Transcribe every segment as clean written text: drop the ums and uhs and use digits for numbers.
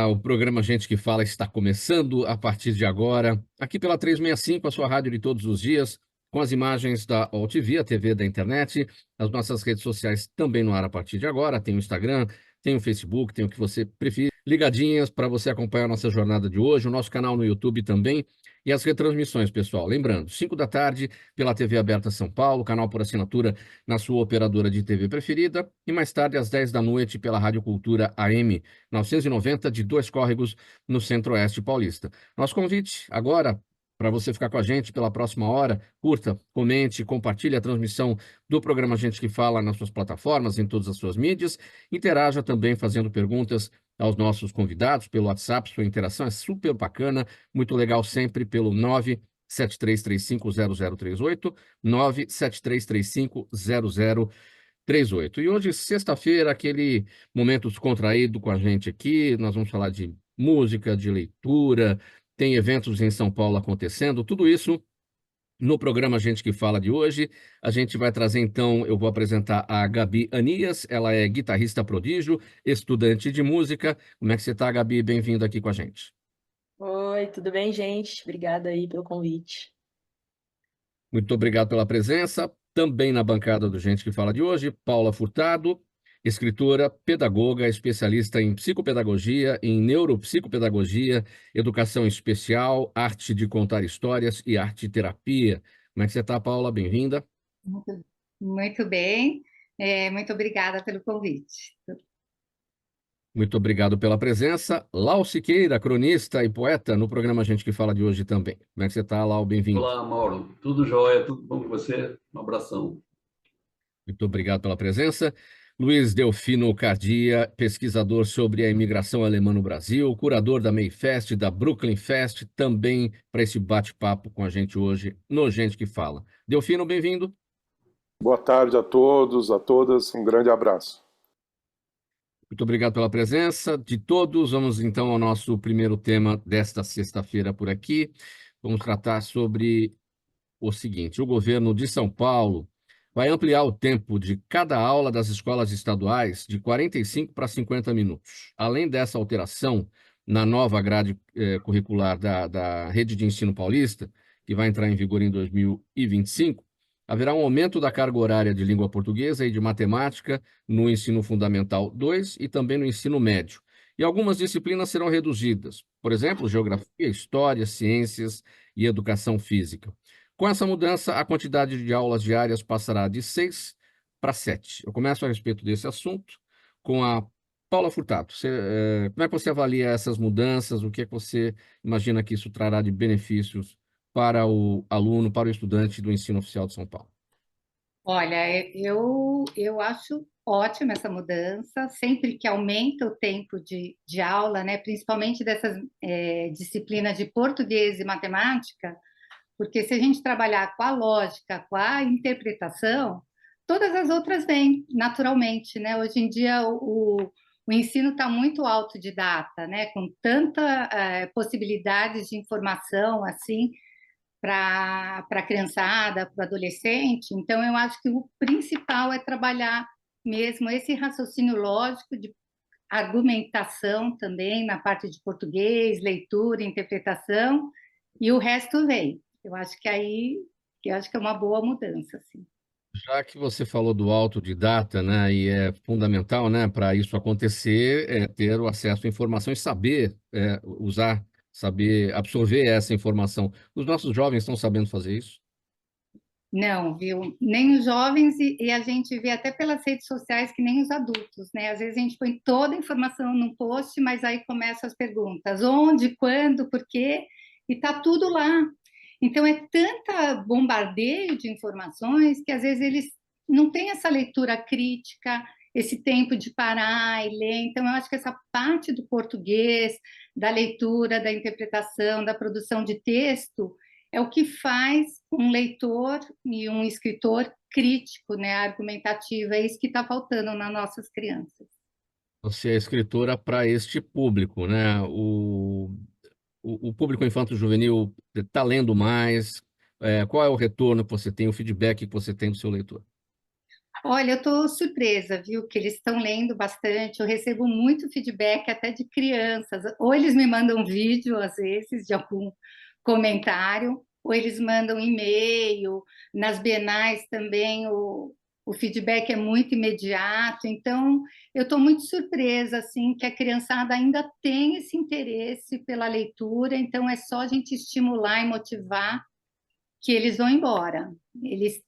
Olá, o programa Gente que Fala está começando a partir de agora, aqui pela 365, a sua rádio de todos os dias, com as imagens da OTV, a TV da internet, as nossas redes sociais também no ar a partir de agora, tem o Instagram, tem o Facebook, tem o que você preferir, ligadinhas para você acompanhar a nossa jornada de hoje, o nosso canal no YouTube também, e as retransmissões, pessoal. Lembrando, 5 da tarde, pela TV Aberta São Paulo, canal por assinatura na sua operadora de TV preferida, e mais tarde, às 10 da noite, pela Rádio Cultura AM 990, de Dois Córregos, no Centro-Oeste Paulista. Nosso convite agora para você ficar com a gente pela próxima hora, curta, comente, compartilhe a transmissão do programa Gente que Fala nas suas plataformas, em todas as suas mídias, interaja também fazendo perguntas aos nossos convidados pelo WhatsApp, sua interação é super bacana, muito legal sempre pelo 973350038, 973350038. E hoje, sexta-feira, aquele momento descontraído com a gente aqui, nós vamos falar de música, de leitura, tem eventos em São Paulo acontecendo, tudo isso no programa Gente que Fala de hoje. A gente vai trazer, então, eu vou apresentar a Gabi Anias, ela é guitarrista prodígio, estudante de música. Como é que você está, Gabi? Bem-vinda aqui com a gente. Oi, tudo bem, gente? Obrigada aí pelo convite. Muito obrigado pela presença. Também na bancada do Gente que Fala de hoje, Paula Furtado, escritora, pedagoga, especialista em psicopedagogia, em neuropsicopedagogia, educação especial, arte de contar histórias e arte terapia. Como é que você está, Paula? Bem-vinda. Muito bem, muito obrigada pelo convite. Muito obrigado pela presença. Lau Siqueira, cronista e poeta, no programa Gente que Fala de hoje também. Como é que você está, Lau? Bem-vindo. Olá, Mauro. Tudo jóia? Tudo bom com você? Um abração. Muito obrigado pela presença. Luiz Delfino Cardia, pesquisador sobre a imigração alemã no Brasil, curador da Mayfest, da Brooklyn Fest, também para esse bate-papo com a gente hoje no Gente que Fala. Delfino, bem-vindo. Boa tarde a todos, a todas, um grande abraço. Muito obrigado pela presença de todos. Vamos então ao nosso primeiro tema desta sexta-feira por aqui. Vamos tratar sobre o seguinte: o governo de São Paulo vai ampliar o tempo de cada aula das escolas estaduais de 45 para 50 minutos. Além dessa alteração na nova grade curricular da Rede de Ensino Paulista, que vai entrar em vigor em 2025, haverá um aumento da carga horária de língua portuguesa e de matemática no ensino fundamental 2 e também no ensino médio. E algumas disciplinas serão reduzidas, por exemplo, geografia, história, ciências e educação física. Com essa mudança, a quantidade de aulas diárias passará de 6 para 7. Eu começo a respeito desse assunto com a Paula Furtado. Como é que você avalia essas mudanças? O que é que você imagina que isso trará de benefícios para o aluno, para o estudante do ensino oficial de São Paulo? Olha, eu acho ótima essa mudança, sempre que aumenta o tempo de aula, né, principalmente dessas disciplinas de português e matemática, porque se a gente trabalhar com a lógica, com a interpretação, todas as outras vêm naturalmente, né? Hoje em dia o ensino está muito autodidata, né? Com tanta possibilidades de informação assim para a criançada, para o adolescente. Então, eu acho que o principal é trabalhar mesmo esse raciocínio lógico de argumentação também na parte de português, leitura, interpretação, e o resto vem. Eu acho que aí, eu acho que é uma boa mudança, assim. Já que você falou do autodidata, né, e é fundamental, né, para isso acontecer, ter o acesso à informação e saber usar, saber absorver essa informação. Os nossos jovens estão sabendo fazer isso? Não, viu? Nem os jovens, e a gente vê até pelas redes sociais que nem os adultos, né? Às vezes a gente põe toda a informação no post, mas aí começam as perguntas: onde, quando, por quê? E tá tudo lá. Então é tanta bombardeio de informações que às vezes eles não têm essa leitura crítica, esse tempo de parar e ler. Então eu acho que essa parte do português, da leitura, da interpretação, da produção de texto é o que faz um leitor e um escritor crítico, né, argumentativo. É isso que está faltando nas nossas crianças. Você é escritora para este público, né? O público infanto-juvenil está lendo mais. Qual é o retorno que você tem, o feedback que você tem do seu leitor? Olha, eu estou surpresa, viu, que eles estão lendo bastante. Eu recebo muito feedback até de crianças. Ou eles me mandam vídeo, às vezes, de algum comentário, ou eles mandam e-mail. Nas bienais também o feedback é muito imediato. Então, eu estou muito surpresa, assim, que a criançada ainda tem esse interesse pela leitura. Então, é só a gente estimular e motivar que eles vão embora. Eles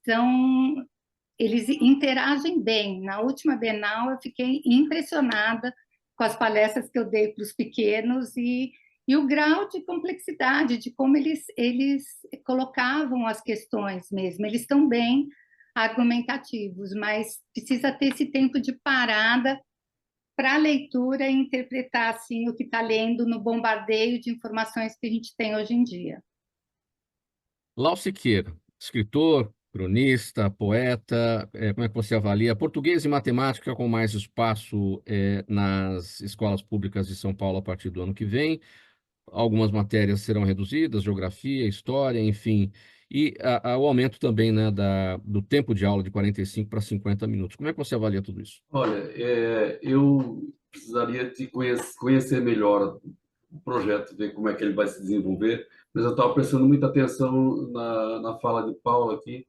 interagem bem. Na última Bienal, eu fiquei impressionada com as palestras que eu dei para os pequenos e o grau de complexidade, de como eles colocavam as questões mesmo. Eles estão bem argumentativos, mas precisa ter esse tempo de parada para a leitura e interpretar assim, o que está lendo no bombardeio de informações que a gente tem hoje em dia. Lau Siqueira, escritor, cronista, poeta, como é que você avalia? Português e matemática com mais espaço nas escolas públicas de São Paulo a partir do ano que vem. Algumas matérias serão reduzidas, geografia, história, enfim. E o aumento também, né, do tempo de aula de 45 para 50 minutos. Como é que você avalia tudo isso? Olha, eu precisaria de conhecer melhor o projeto, ver como é que ele vai se desenvolver, mas eu estava prestando muita atenção na fala de Paulo aqui,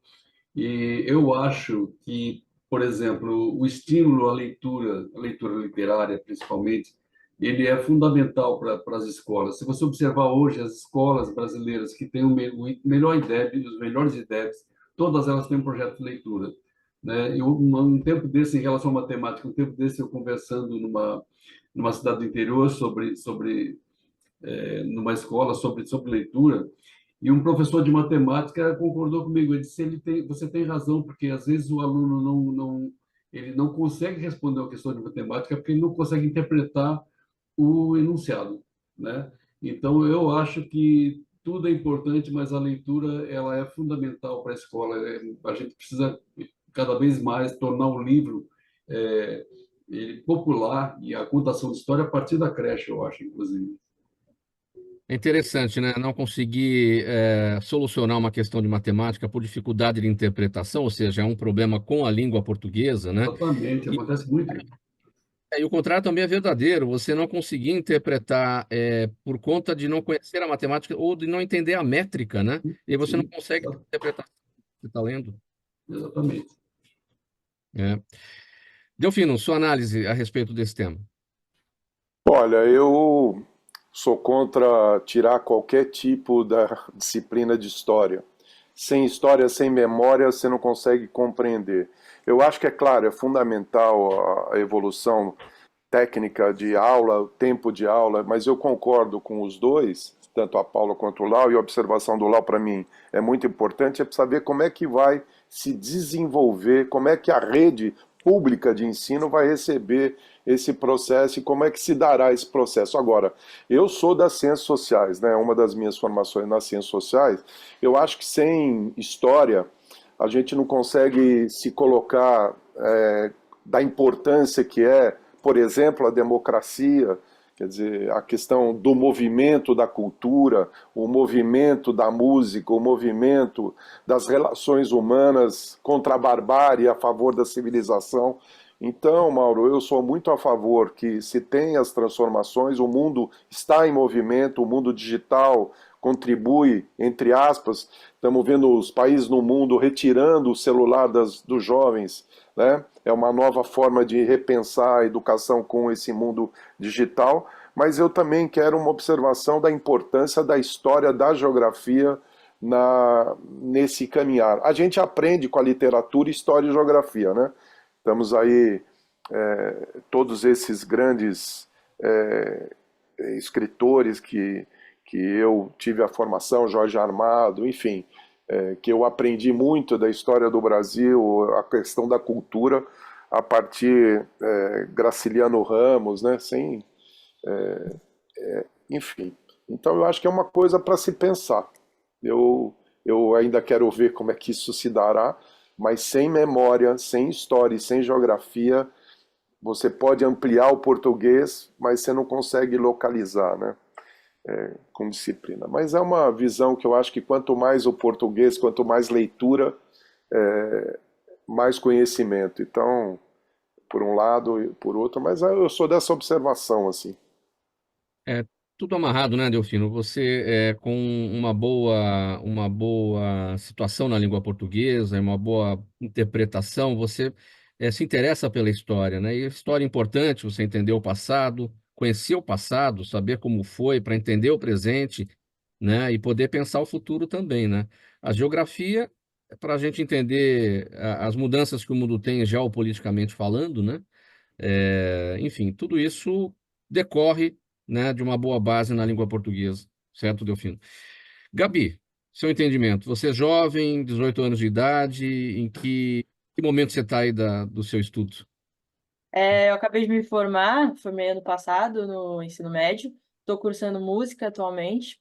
e eu acho que, por exemplo, o estímulo à leitura, a leitura literária principalmente, ele é fundamental para as escolas. Se você observar hoje as escolas brasileiras que têm o melhor IDEB, os melhores IDEBs, todas elas têm um projeto de leitura, né? Um tempo desse, em relação à matemática, um tempo desse eu conversando numa cidade do interior numa escola sobre leitura, e um professor de matemática concordou comigo. Ele disse: você tem razão, porque às vezes o aluno ele não consegue responder a questão de matemática porque ele não consegue interpretar o enunciado, né? Então eu acho que tudo é importante, mas a leitura ela é fundamental para a escola. A gente precisa cada vez mais tornar o livro é, ele popular, e a contação de história a partir da creche, eu acho, inclusive. É interessante, né? Não conseguir solucionar uma questão de matemática por dificuldade de interpretação, ou seja, é um problema com a língua portuguesa, né? Exatamente, E, acontece muito. e o contrário também é verdadeiro. Você não conseguir interpretar por conta de não conhecer a matemática ou de não entender a métrica, né? E aí você não Sim, consegue interpretar o que você está lendo. exatamente. É. Delfino, sua análise a respeito desse tema. Olha, eu sou contra tirar qualquer tipo da disciplina de história. Sem história, sem memória, você não consegue compreender. Eu acho que, é claro, é fundamental a evolução técnica de aula, o tempo de aula, mas eu concordo com os dois, tanto a Paula quanto o Lau, e a observação do Lau para mim é muito importante, é para saber como é que vai se desenvolver, como é que a rede pública de ensino vai receber esse processo e como é que se dará esse processo. Agora, eu sou das ciências sociais, né? Uma das minhas formações nas ciências sociais, eu acho que sem história a gente não consegue se colocar da importância que é, por exemplo, a democracia, quer dizer, a questão do movimento da cultura, o movimento da música, o movimento das relações humanas contra a barbárie, a favor da civilização. Então, Mauro, eu sou muito a favor que se tenha as transformações, o mundo está em movimento, o mundo digital contribui, entre aspas, estamos vendo os países no mundo retirando o celular dos jovens, né? É uma nova forma de repensar a educação com esse mundo digital, mas eu também quero uma observação da importância da história, da geografia nesse caminhar. A gente aprende com a literatura, história e geografia, né? Estamos aí, todos esses grandes escritores que eu tive a formação, Jorge Amado, enfim, que eu aprendi muito da história do Brasil, a questão da cultura, a partir Graciliano Ramos, né? Enfim. Então eu acho que é uma coisa para se pensar. Eu ainda quero ver como é que isso se dará, mas sem memória, sem história e sem geografia, você pode ampliar o português, mas você não consegue localizar, né? Com disciplina. Mas é uma visão que eu acho que quanto mais o português, quanto mais leitura, mais conhecimento. Então, por um lado e por outro, mas eu sou dessa observação, assim. É tudo amarrado, né, Delfino? Você com uma boa situação na língua portuguesa, uma boa interpretação, você se interessa pela história, né? E história é importante, você entender o passado, conhecer o passado, saber como foi, para entender o presente, né? E poder pensar o futuro também, né? A geografia é para a gente entender as mudanças que o mundo tem geopoliticamente falando, né? Enfim, tudo isso decorre, né, de uma boa base na língua portuguesa, certo, Delfino? Gabi, seu entendimento, você é jovem, 18 anos de idade, em que momento você está aí do seu estudo? Eu acabei de me formar, formei ano passado no ensino médio, estou cursando música atualmente,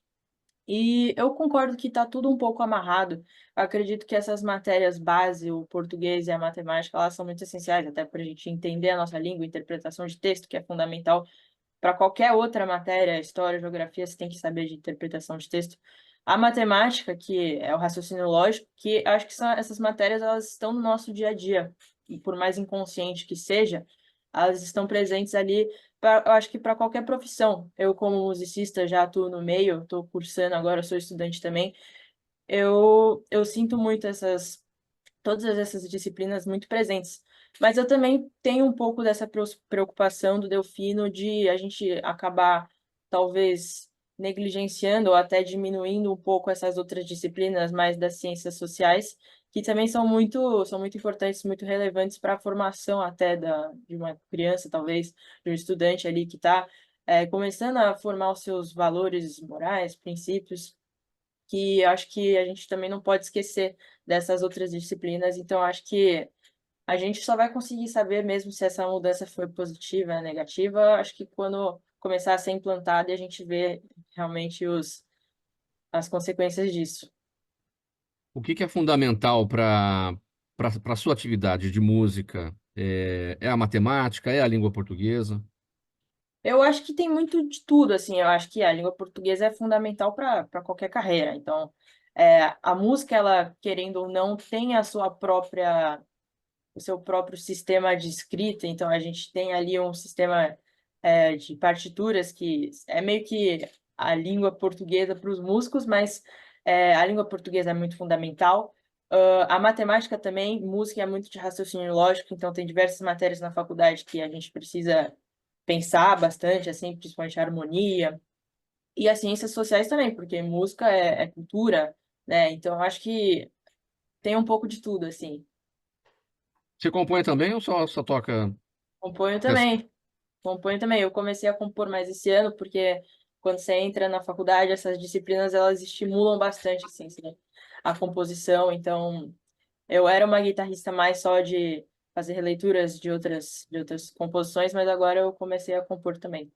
e eu concordo que está tudo um pouco amarrado. Eu acredito que essas matérias base, o português e a matemática, elas são muito essenciais, até para a gente entender a nossa língua, interpretação de texto, que é fundamental para qualquer outra matéria, história, geografia, você tem que saber de interpretação de texto. A matemática, que é o raciocínio lógico, que acho que são essas matérias, elas estão no nosso dia a dia, e por mais inconsciente que seja, elas estão presentes ali, eu acho que para qualquer profissão. Eu, como musicista, já atuo no meio, estou cursando agora, sou estudante também. Eu sinto muito todas essas disciplinas muito presentes. Mas eu também tenho um pouco dessa preocupação do Delfino de a gente acabar, talvez, negligenciando ou até diminuindo um pouco essas outras disciplinas mais das ciências sociais, que também são muito importantes, muito relevantes para a formação até de uma criança, talvez, de um estudante ali que está começando a formar os seus valores morais, princípios, que eu acho que a gente também não pode esquecer dessas outras disciplinas. Então, eu acho que a gente só vai conseguir saber mesmo se essa mudança foi positiva ou negativa, acho que quando começar a ser implantada e a gente vê realmente as consequências disso. O que é fundamental para a sua atividade de música? É a matemática, é a língua portuguesa? Eu acho que tem muito de tudo, assim, eu acho que a língua portuguesa é fundamental para qualquer carreira. Então, a música, ela, querendo ou não, tem o seu próprio sistema de escrita, então a gente tem ali um sistema de partituras que é meio que a língua portuguesa para os músicos, mas a língua portuguesa é muito fundamental. A matemática também, música é muito de raciocínio lógico, então tem diversas matérias na faculdade que a gente precisa pensar bastante, assim, principalmente a harmonia. E as ciências sociais também, porque música é cultura, né? Então eu acho que tem um pouco de tudo, assim. Você compõe também ou só toca? Componho também. Componho também. Eu comecei a compor mais esse ano, porque quando você entra na faculdade, essas disciplinas, elas estimulam bastante, assim, né? A composição. Então, eu era uma guitarrista mais só de fazer releituras de outras composições, mas agora eu comecei a compor também.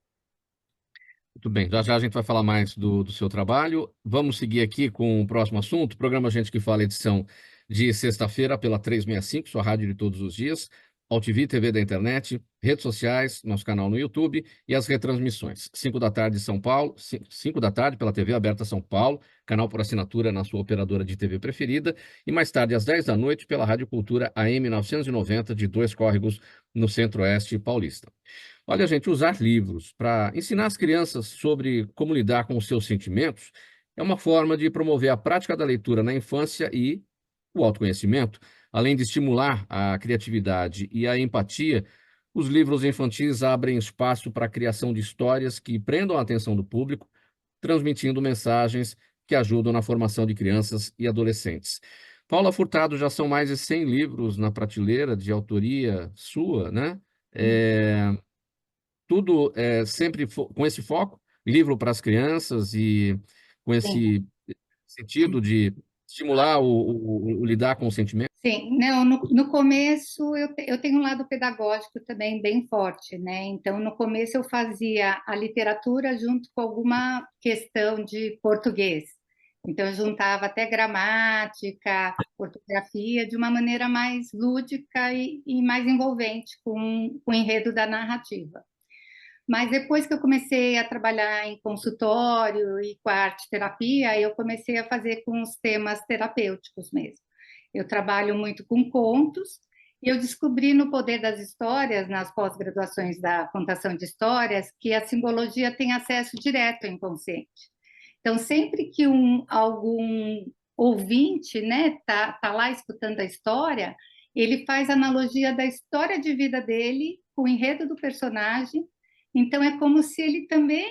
Muito bem, já já a gente vai falar mais do seu trabalho. Vamos seguir aqui com o próximo assunto. Programa Gente que Fala, edição de sexta-feira pela 365, sua rádio de todos os dias. AltV, TV da internet, redes sociais, nosso canal no YouTube e as retransmissões. 5 da tarde São Paulo, 5 da tarde pela TV aberta São Paulo, canal por assinatura na sua operadora de TV preferida. E mais tarde, às 10 da noite, pela Rádio Cultura AM 990, de Dois Córregos, no Centro-Oeste paulista. Olha, gente, usar livros para ensinar as crianças sobre como lidar com os seus sentimentos é uma forma de promover a prática da leitura na infância e o autoconhecimento. Além de estimular a criatividade e a empatia, os livros infantis abrem espaço para a criação de histórias que prendam a atenção do público, transmitindo mensagens que ajudam na formação de crianças e adolescentes. Paula Furtado, já são mais de 100 livros na prateleira de autoria sua, né? É, tudo sempre com esse foco, livro para as crianças e com Sim. esse sentido de estimular o lidar com o sentimento. Sim, não, no começo eu tenho um lado pedagógico também bem forte, né? Então, no começo eu fazia a literatura junto com alguma questão de português. Então, eu juntava até gramática, ortografia, de uma maneira mais lúdica e mais envolvente com o enredo da narrativa. Mas depois que eu comecei a trabalhar em consultório e com a arte-terapia, eu comecei a fazer com os temas terapêuticos mesmo. eu trabalho muito com contos, e eu descobri no Poder das Histórias, nas pós-graduações da contação de histórias, que a simbologia tem acesso direto ao inconsciente. Então, sempre que algum ouvinte, né, tá lá escutando a história, ele faz analogia da história de vida dele com o enredo do personagem. Então, é como se ele também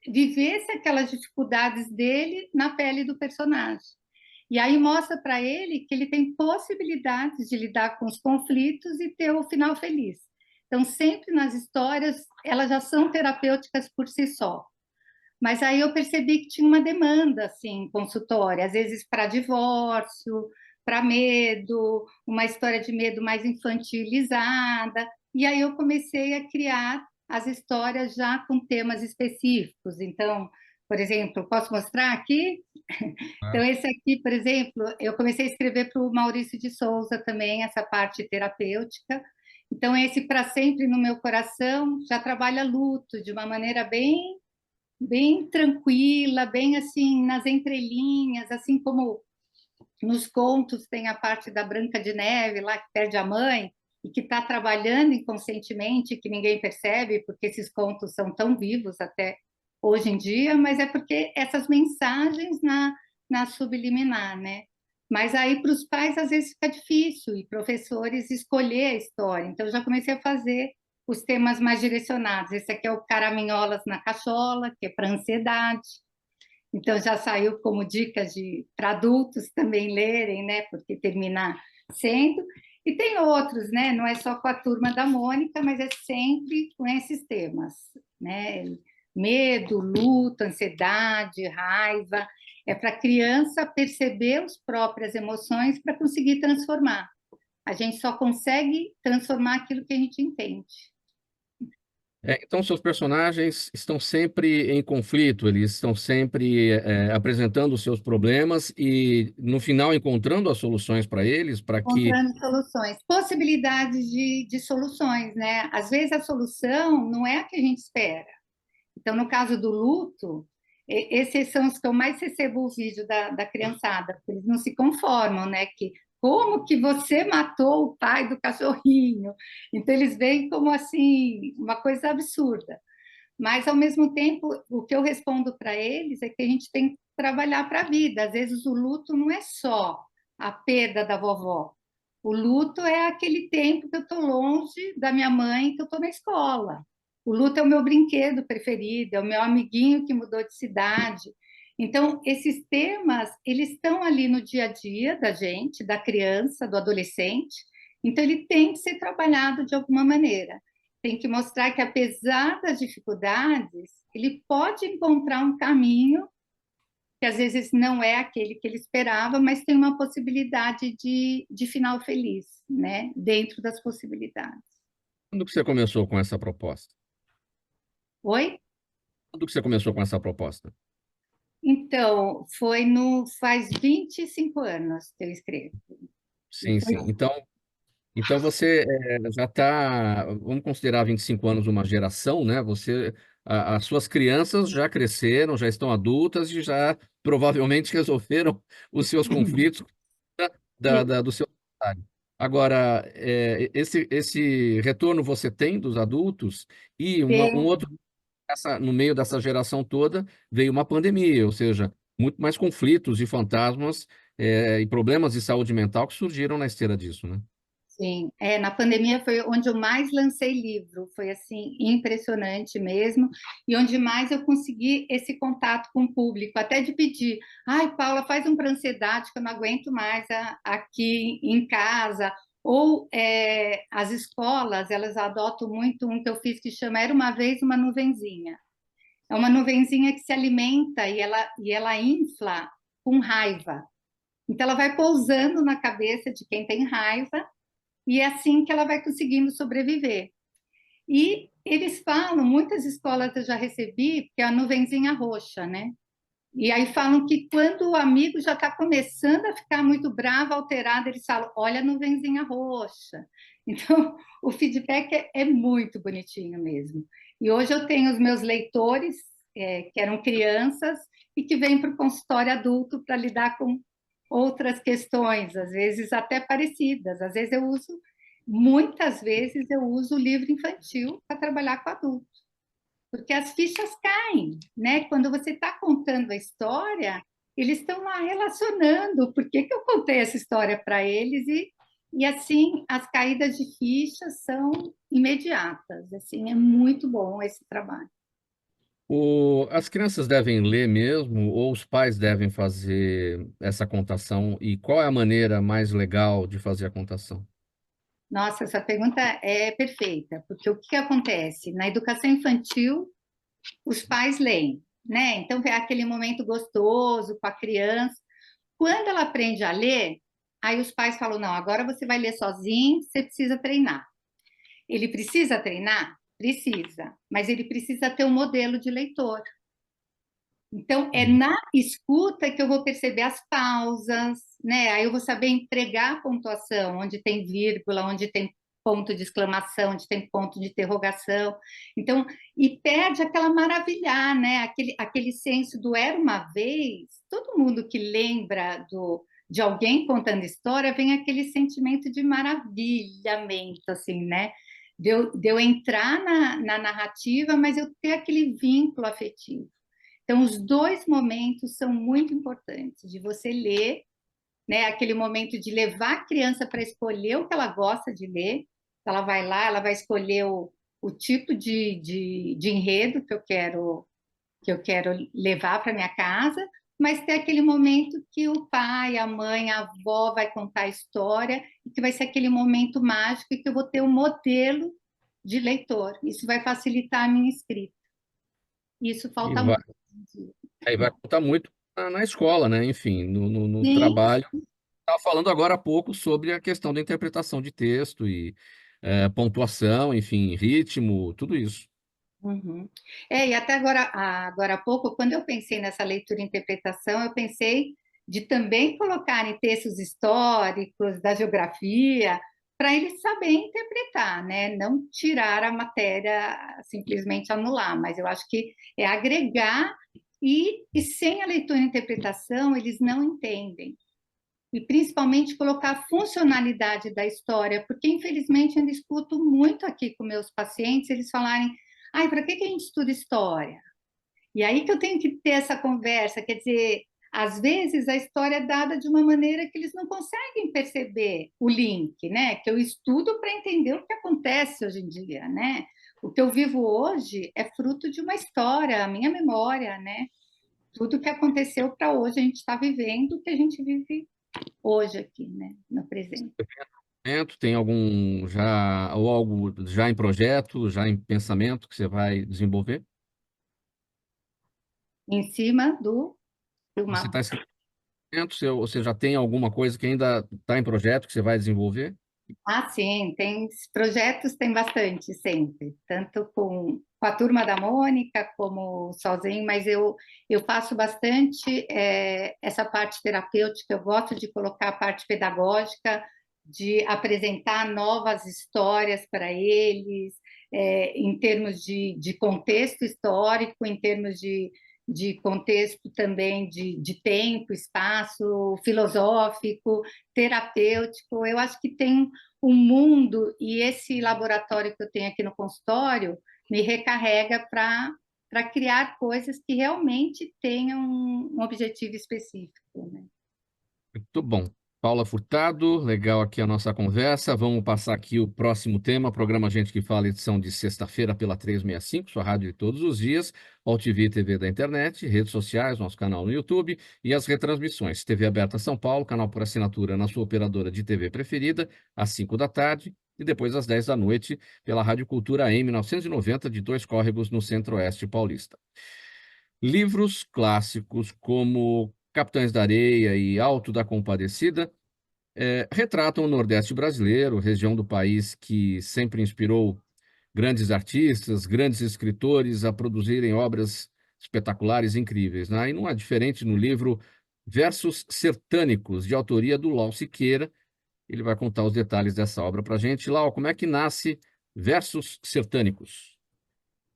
vivesse aquelas dificuldades dele na pele do personagem. E aí mostra para ele que ele tem possibilidades de lidar com os conflitos e ter o final feliz. Então, sempre nas histórias, elas já são terapêuticas por si só. Mas aí eu percebi que tinha uma demanda, assim, consultória, às vezes para divórcio, para medo, uma história de medo mais infantilizada. E aí eu comecei a criar as histórias já com temas específicos. Então, por exemplo, posso mostrar aqui? Então, esse aqui, por exemplo, eu comecei a escrever para o Maurício de Souza também, essa parte terapêutica. Então, esse Para Sempre no Meu Coração já trabalha luto de uma maneira bem tranquila, bem assim, nas entrelinhas, assim como nos contos tem a parte da Branca de Neve, lá que perde a mãe, e que está trabalhando inconscientemente, que ninguém percebe, porque esses contos são tão vivos até hoje em dia, mas é porque essas mensagens na subliminar, né? Mas aí para os pais às vezes fica difícil, e professores escolher a história. Então eu já comecei a fazer os temas mais direcionados. Esse aqui é o Caraminholas na Cachola, que é para ansiedade. Então já saiu como dicas para adultos também lerem, né? Porque termina sendo. E tem outros, né? Não é só com a Turma da Mônica, mas é sempre com esses temas, né? Medo, luto, ansiedade, raiva. É para a criança perceber as próprias emoções para conseguir transformar. A gente só consegue transformar aquilo que a gente entende. Então, seus personagens estão sempre em conflito, eles estão sempre apresentando os seus problemas e, no final, encontrando as soluções para eles, para que... Encontrando soluções, possibilidades de soluções, né? Às vezes a solução não é a que a gente espera. Então, no caso do luto, esses são os que eu mais recebo o vídeo da criançada, porque eles não se conformam, né? Que como que você matou o pai do cachorrinho? Então, eles veem como, assim, uma coisa absurda. Mas, ao mesmo tempo, o que eu respondo para eles é que a gente tem que trabalhar para a vida. Às vezes, o luto não é só a perda da vovó. O luto é aquele tempo que eu estou longe da minha mãe, que eu estou na escola. O luto é o meu brinquedo preferido, é o meu amiguinho que mudou de cidade. Então, esses temas, eles estão ali no dia a dia da gente, da criança, do adolescente. Então, ele tem que ser trabalhado de alguma maneira. Tem que mostrar que, apesar das dificuldades, ele pode encontrar um caminho que às vezes não é aquele que ele esperava, mas tem uma possibilidade de final feliz, né? Dentro das possibilidades. Quando que você começou com essa proposta? Oi? Quando que você começou com essa proposta? Então, faz 25 anos que eu escrevo. Sim, sim. Então você já está, vamos considerar 25 anos uma geração, né? As suas crianças já cresceram, já estão adultas e já provavelmente resolveram os seus conflitos do seu trabalho. Agora, esse retorno você tem dos adultos e um outro, no meio dessa geração toda, veio uma pandemia, ou seja, muito mais conflitos e fantasmas e problemas de saúde mental que surgiram na esteira disso, né? Sim, na pandemia foi onde eu mais lancei livro, foi assim impressionante mesmo, e onde mais eu consegui esse contato com o público, até de pedir, ai, Paula, faz um para ansiedade que eu não aguento mais aqui em casa, ou as escolas, elas adotam muito um que eu fiz que chama Era uma Vez uma Nuvenzinha. É uma nuvenzinha que se alimenta e ela infla com raiva. Então ela vai pousando na cabeça de quem tem raiva, e é assim que ela vai conseguindo sobreviver. E eles falam, muitas escolas eu já recebi, que é a nuvenzinha roxa, né? E aí falam que quando o amigo já está começando a ficar muito bravo, alterado, eles falam, olha a nuvenzinha roxa. Então, o feedback é muito bonitinho mesmo. E hoje eu tenho os meus leitores, que eram crianças, e que vêm para o consultório adulto para lidar com outras questões, às vezes até parecidas. Às vezes muitas vezes eu uso o livro infantil para trabalhar com adultos, porque as fichas caem, né? Quando você está contando a história, eles estão lá relacionando por que eu contei essa história para eles e assim as caídas de fichas são imediatas. Assim, é muito bom esse trabalho. As crianças devem ler mesmo ou os pais devem fazer essa contação? E qual é a maneira mais legal de fazer a contação? Nossa, essa pergunta é perfeita, porque o que acontece? Na educação infantil, os pais leem, né? Então, é aquele momento gostoso com a criança. Quando ela aprende a ler, aí os pais falam: não, agora você vai ler sozinho, você precisa treinar. Ele precisa treinar? Precisa, mas ele precisa ter um modelo de leitor. Então, é na escuta que eu vou perceber as pausas, né? Aí eu vou saber empregar a pontuação, onde tem vírgula, onde tem ponto de exclamação, onde tem ponto de interrogação. Então, e perde aquela maravilhar, né? Aquele senso do era uma vez. Todo mundo que lembra de alguém contando história vem aquele sentimento de maravilhamento, assim, né? De eu entrar na narrativa, mas eu ter aquele vínculo afetivo. Então, os dois momentos são muito importantes, de você ler, né, aquele momento de levar a criança para escolher o que ela gosta de ler, ela vai lá, ela vai escolher o tipo de enredo que eu quero levar para minha casa, mas ter aquele momento que o pai, a mãe, a avó vai contar a história, e que vai ser aquele momento mágico e que eu vou ter um modelo de leitor. Isso vai facilitar a minha escrita. Isso E falta vai, muito. aí vai contar muito na escola, né? Enfim, no Sim. trabalho. Estava falando agora há pouco sobre a questão da interpretação de texto e pontuação, enfim, ritmo, tudo isso. Uhum. E até agora há pouco, quando eu pensei nessa leitura e interpretação, eu pensei de também colocar em textos históricos, da geografia, para eles saberem interpretar, né? Não tirar a matéria, simplesmente anular, mas eu acho que é agregar e sem a leitura e interpretação, eles não entendem. E principalmente colocar a funcionalidade da história, porque infelizmente eu ainda escuto muito aqui com meus pacientes, eles falarem: ai, para que a gente estuda história? E aí que eu tenho que ter essa conversa, quer dizer, às vezes a história é dada de uma maneira que eles não conseguem perceber o link, né? Que eu estudo para entender o que acontece hoje em dia, né? O que eu vivo hoje é fruto de uma história, a minha memória, né? Tudo que aconteceu para hoje a gente está vivendo o que a gente vive hoje aqui, né? No presente. Tem algum já, ou algo já em projeto, já em pensamento que você vai desenvolver? Em cima de Você uma. está escrevendo, você já tem alguma coisa que ainda está em projeto que você vai desenvolver? Ah, sim, tem projetos, tem bastante sempre, tanto com a Turma da Mônica como sozinho, mas eu faço bastante essa parte terapêutica, eu gosto de colocar a parte pedagógica, de apresentar novas histórias para eles, em termos de contexto histórico, em termos de contexto também de tempo, espaço, filosófico, terapêutico. Eu acho que tem um mundo, e esse laboratório que eu tenho aqui no consultório me recarrega para criar coisas que realmente tenham um objetivo específico, né? Muito bom. Paula Furtado, legal aqui a nossa conversa. Vamos passar aqui o próximo tema, programa Gente que Fala, edição de sexta-feira pela 365, sua rádio de todos os dias, TV e TV da internet, redes sociais, nosso canal no YouTube e as retransmissões. TV aberta São Paulo, canal por assinatura na sua operadora de TV preferida, às 5 da tarde e depois às 10 da noite pela Rádio Cultura AM 990 de Dois Córregos, no Centro-Oeste paulista. Livros clássicos como Capitães da Areia e Alto da Compadecida retratam o Nordeste brasileiro, região do país que sempre inspirou grandes artistas, grandes escritores a produzirem obras espetaculares, incríveis, né? E não é diferente no livro Versos Sertânicos, de autoria do Lau Siqueira. Ele vai contar os detalhes dessa obra para a gente. Lau, como é que nasce Versos Sertânicos?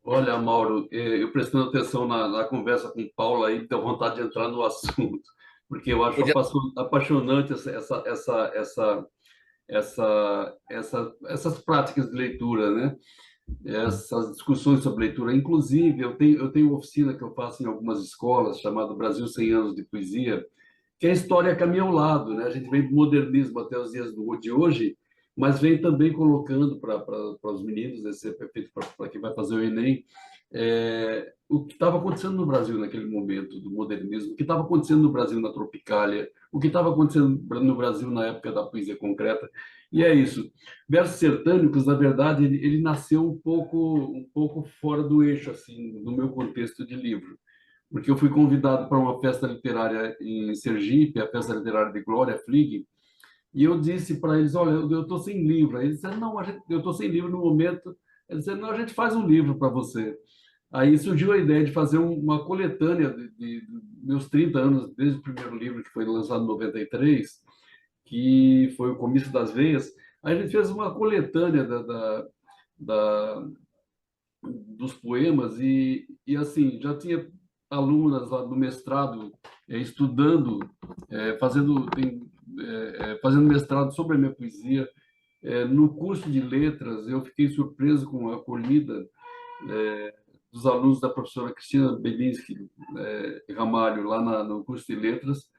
Olha, Mauro, eu prestando atenção na conversa com Paula aí, deu vontade de entrar no assunto. porque eu acho Podia... apaixonante essas práticas de leitura, né? Essas discussões sobre leitura. Inclusive, eu tenho uma oficina que eu faço em algumas escolas, chamada Brasil 100 anos de poesia, que a história caminha ao lado, né? A gente vem do modernismo até os dias de hoje, mas vem também colocando para os meninos, esse é feito para quem vai fazer o Enem, o que estava acontecendo no Brasil naquele momento do modernismo, o que estava acontecendo no Brasil na Tropicália, o que estava acontecendo no Brasil na época da poesia concreta. E é isso. Versos Sertânicos, na verdade, ele nasceu um pouco fora do eixo, assim, no meu contexto de livro, porque eu fui convidado para uma festa literária em Sergipe, a Festa Literária de Glória Flig, e eu disse para eles, olha, eu estou sem livro. Aí eles disseram, não, eu estou sem livro no momento. Eles disseram, não, a gente faz um livro para você. Aí surgiu a ideia de fazer uma coletânea de meus 30 anos, desde o primeiro livro, que foi lançado em 93, que foi o Comício das Veias. Aí a gente fez uma coletânea da, dos poemas e assim, já tinha alunas lá do mestrado estudando, fazendo mestrado sobre a minha poesia. No curso de letras, eu fiquei surpreso com a acolhida dos alunos da professora Cristina Belinsky Ramalho, lá no curso de letras.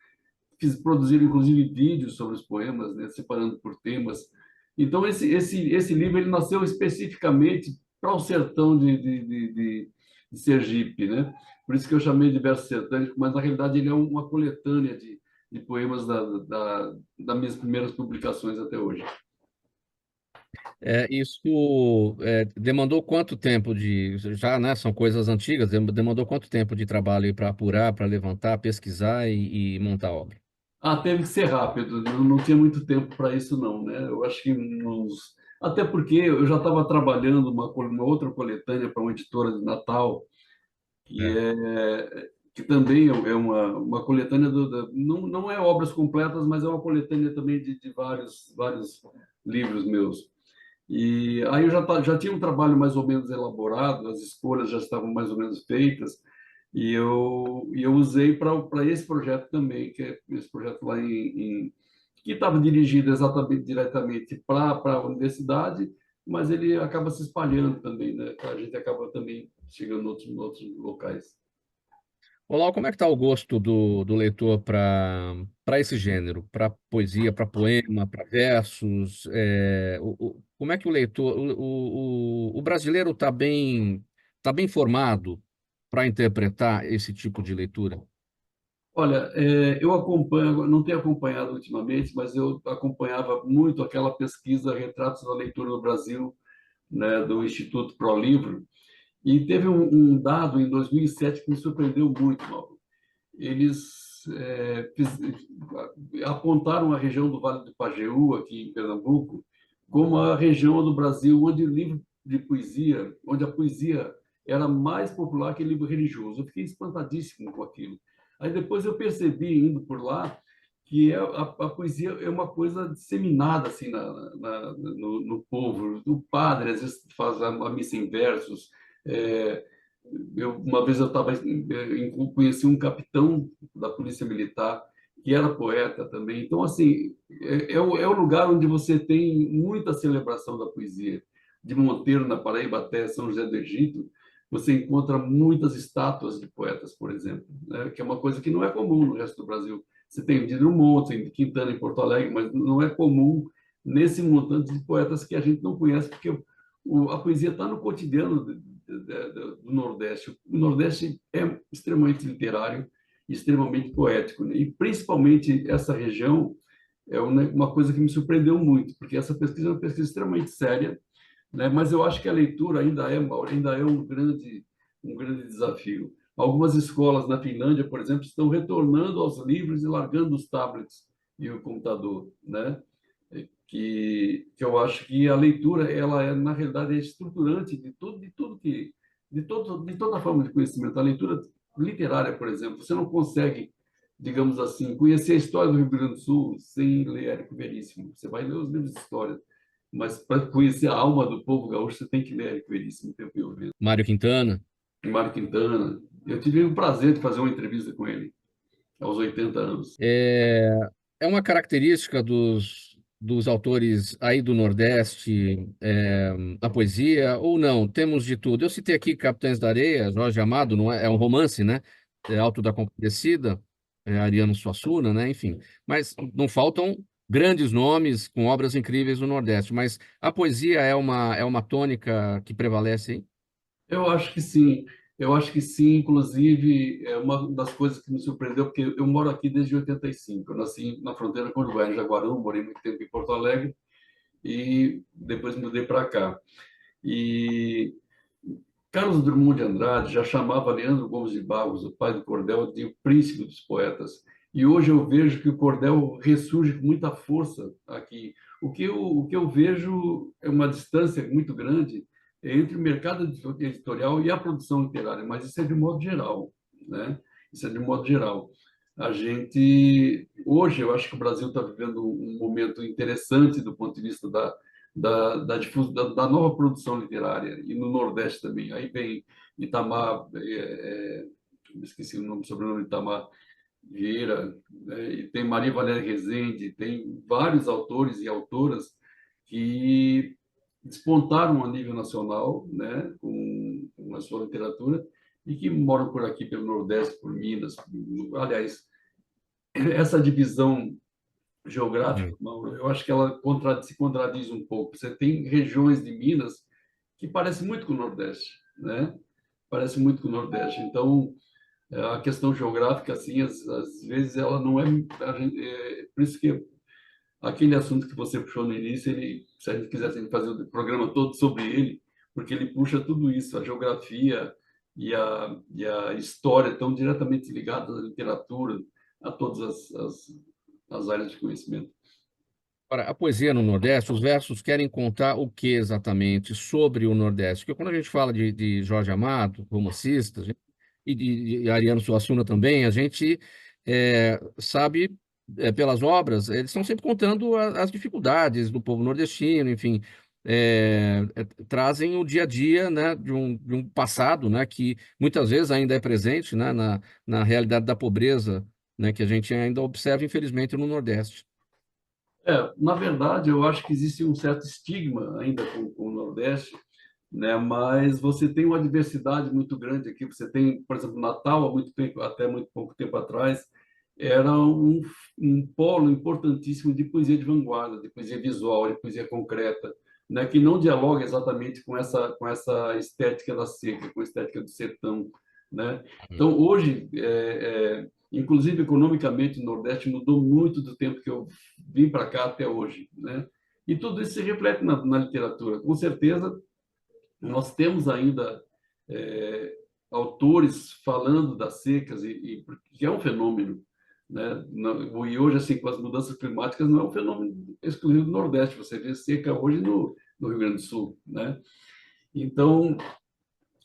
Produziram, inclusive, vídeos sobre os poemas, né, separando por temas. Então, esse livro ele nasceu especificamente para o sertão de Sergipe, né? Por isso que eu chamei de Verso Sertânico, mas, na realidade, ele é uma coletânea de poemas das minhas primeiras publicações até hoje. Isso demandou quanto tempo já, né, são coisas antigas, demandou quanto tempo de trabalho para apurar, para levantar, pesquisar e montar a obra? Teve que ser rápido, não tinha muito tempo para isso não, né? Eu acho que até porque eu já estava trabalhando uma outra coletânea para uma editora de Natal, que É. que também é uma coletânea não é obras completas, mas é uma coletânea também de vários livros meus. E aí eu já tinha um trabalho mais ou menos elaborado, as escolhas já estavam mais ou menos feitas, e eu usei para esse projeto também, que é esse projeto lá que estava dirigido exatamente diretamente para a universidade, mas ele acaba se espalhando também, né? A gente acaba também chegando em outros locais. Olá, como é que está o gosto do leitor para esse gênero, para poesia, para poema, para versos? Como é que o leitor, o brasileiro tá bem formado para interpretar esse tipo de leitura? Olha, eu acompanho, não tenho acompanhado ultimamente, mas eu acompanhava muito aquela pesquisa Retratos da Leitura no Brasil, né, do Instituto ProLivro, e teve um dado em 2007 que me surpreendeu muito, Mauro. Eles apontaram a região do Vale do Pajeú, aqui em Pernambuco, como a região do Brasil onde o livro de poesia, onde a poesia era mais popular que o livro religioso. Eu fiquei espantadíssimo com aquilo. Aí depois eu percebi, indo por lá, que a poesia é uma coisa disseminada assim no povo. O padre às vezes faz a missa em versos. É, uma vez conheci um capitão da Polícia Militar que era poeta também. Então, assim, é o lugar onde você tem muita celebração da poesia. De Monteiro, na Paraíba, até São José do Egito, você encontra muitas estátuas de poetas, por exemplo, né? Que é uma coisa que não é comum no resto do Brasil. Você tem de Drummond, tem de Quintana em Porto Alegre, mas não é comum nesse montante de poetas que a gente não conhece, porque a poesia está no cotidiano do Nordeste. O Nordeste é extremamente literário, extremamente poético, né? E principalmente essa região é uma coisa que me surpreendeu muito, porque essa pesquisa é uma pesquisa extremamente séria, né? Mas eu acho que a leitura ainda é um grande desafio. Algumas escolas na Finlândia, por exemplo, estão retornando aos livros e largando os tablets e o computador, né? Que eu acho que a leitura ela na realidade é estruturante de toda forma de conhecimento. A leitura literária, por exemplo, você não consegue, digamos assim, conhecer a história do Rio Grande do Sul sem ler Érico Veríssimo. Você vai ler os livros de história, mas para conhecer a alma do povo gaúcho você tem que ler Érico Veríssimo, tempo e vento. Mário Quintana? Mário Quintana. Eu tive o prazer de fazer uma entrevista com ele. aos 80 anos. É uma característica dos autores aí do Nordeste, a poesia, ou não? Temos de tudo. Eu citei aqui Capitães da Areia, Jorge Amado, não é? É um romance, né? É Alto da Compadecida, Ariano Suassuna, né? Enfim. Mas não faltam grandes nomes com obras incríveis no Nordeste. Mas a poesia é uma tônica que prevalece aí? Eu acho que sim. Eu acho que sim, inclusive, é uma das coisas que me surpreendeu, porque eu moro aqui desde 85. Eu nasci na fronteira com o Uruguai, em Jaguarão, morei muito tempo em Porto Alegre e depois mudei para cá. E Carlos Drummond de Andrade já chamava Leandro Gomes de Barros, o pai do cordel, de o príncipe dos poetas. E hoje eu vejo que o cordel ressurge com muita força aqui. O que eu vejo é uma distância muito grande entre o mercado editorial e a produção literária, mas isso é de modo geral, né? Isso é de modo geral. Hoje, eu acho que o Brasil está vivendo um momento interessante do ponto de vista da nova produção literária, e no Nordeste também. Aí vem Itamar, esqueci o nome, sobrenome, Itamar Vieira, né? E tem Maria Valéria Rezende, tem vários autores e autoras que despontaram a nível nacional, né, com a sua literatura, e que moram por aqui, pelo Nordeste, por Minas. Aliás, essa divisão geográfica, Mauro, eu acho que ela se contradiz um pouco. Você tem regiões de Minas que parecem muito com o Nordeste, né? Parece muito com o Nordeste. Então, a questão geográfica, assim, às vezes ela não é, por isso que aquele assunto que você puxou no início, se a gente quisesse fazer o programa todo sobre ele, porque ele puxa tudo isso, a geografia e a história estão diretamente ligadas à literatura, a todas as áreas de conhecimento. Ora, a poesia no Nordeste, os versos querem contar o que exatamente sobre o Nordeste? Porque quando a gente fala de Jorge Amado, romancistas, e de Ariano Suassuna também, a gente sabe, pelas obras, eles estão sempre contando as dificuldades do povo nordestino, enfim, trazem o dia a dia, né, de um passado, né, que muitas vezes ainda é presente, né, na realidade da pobreza, né, que a gente ainda observa, infelizmente, no Nordeste. Na verdade, eu acho que existe um certo estigma ainda com o Nordeste, né? Mas você tem uma diversidade muito grande aqui. Você tem, por exemplo, Natal, até muito pouco tempo atrás, era um polo importantíssimo de poesia de vanguarda, de poesia visual, de poesia concreta, né? Que não dialoga exatamente com essa estética da seca, com a estética do sertão, né? Então, hoje, inclusive economicamente, o Nordeste mudou muito do tempo que eu vim para cá até hoje, né? E tudo isso se reflete na literatura. Com certeza, nós temos ainda é, autores falando das secas, que é um fenômeno, né? E hoje, assim, com as mudanças climáticas, não é um fenômeno exclusivo do Nordeste. Você vê seca hoje no Rio Grande do Sul, né? Então,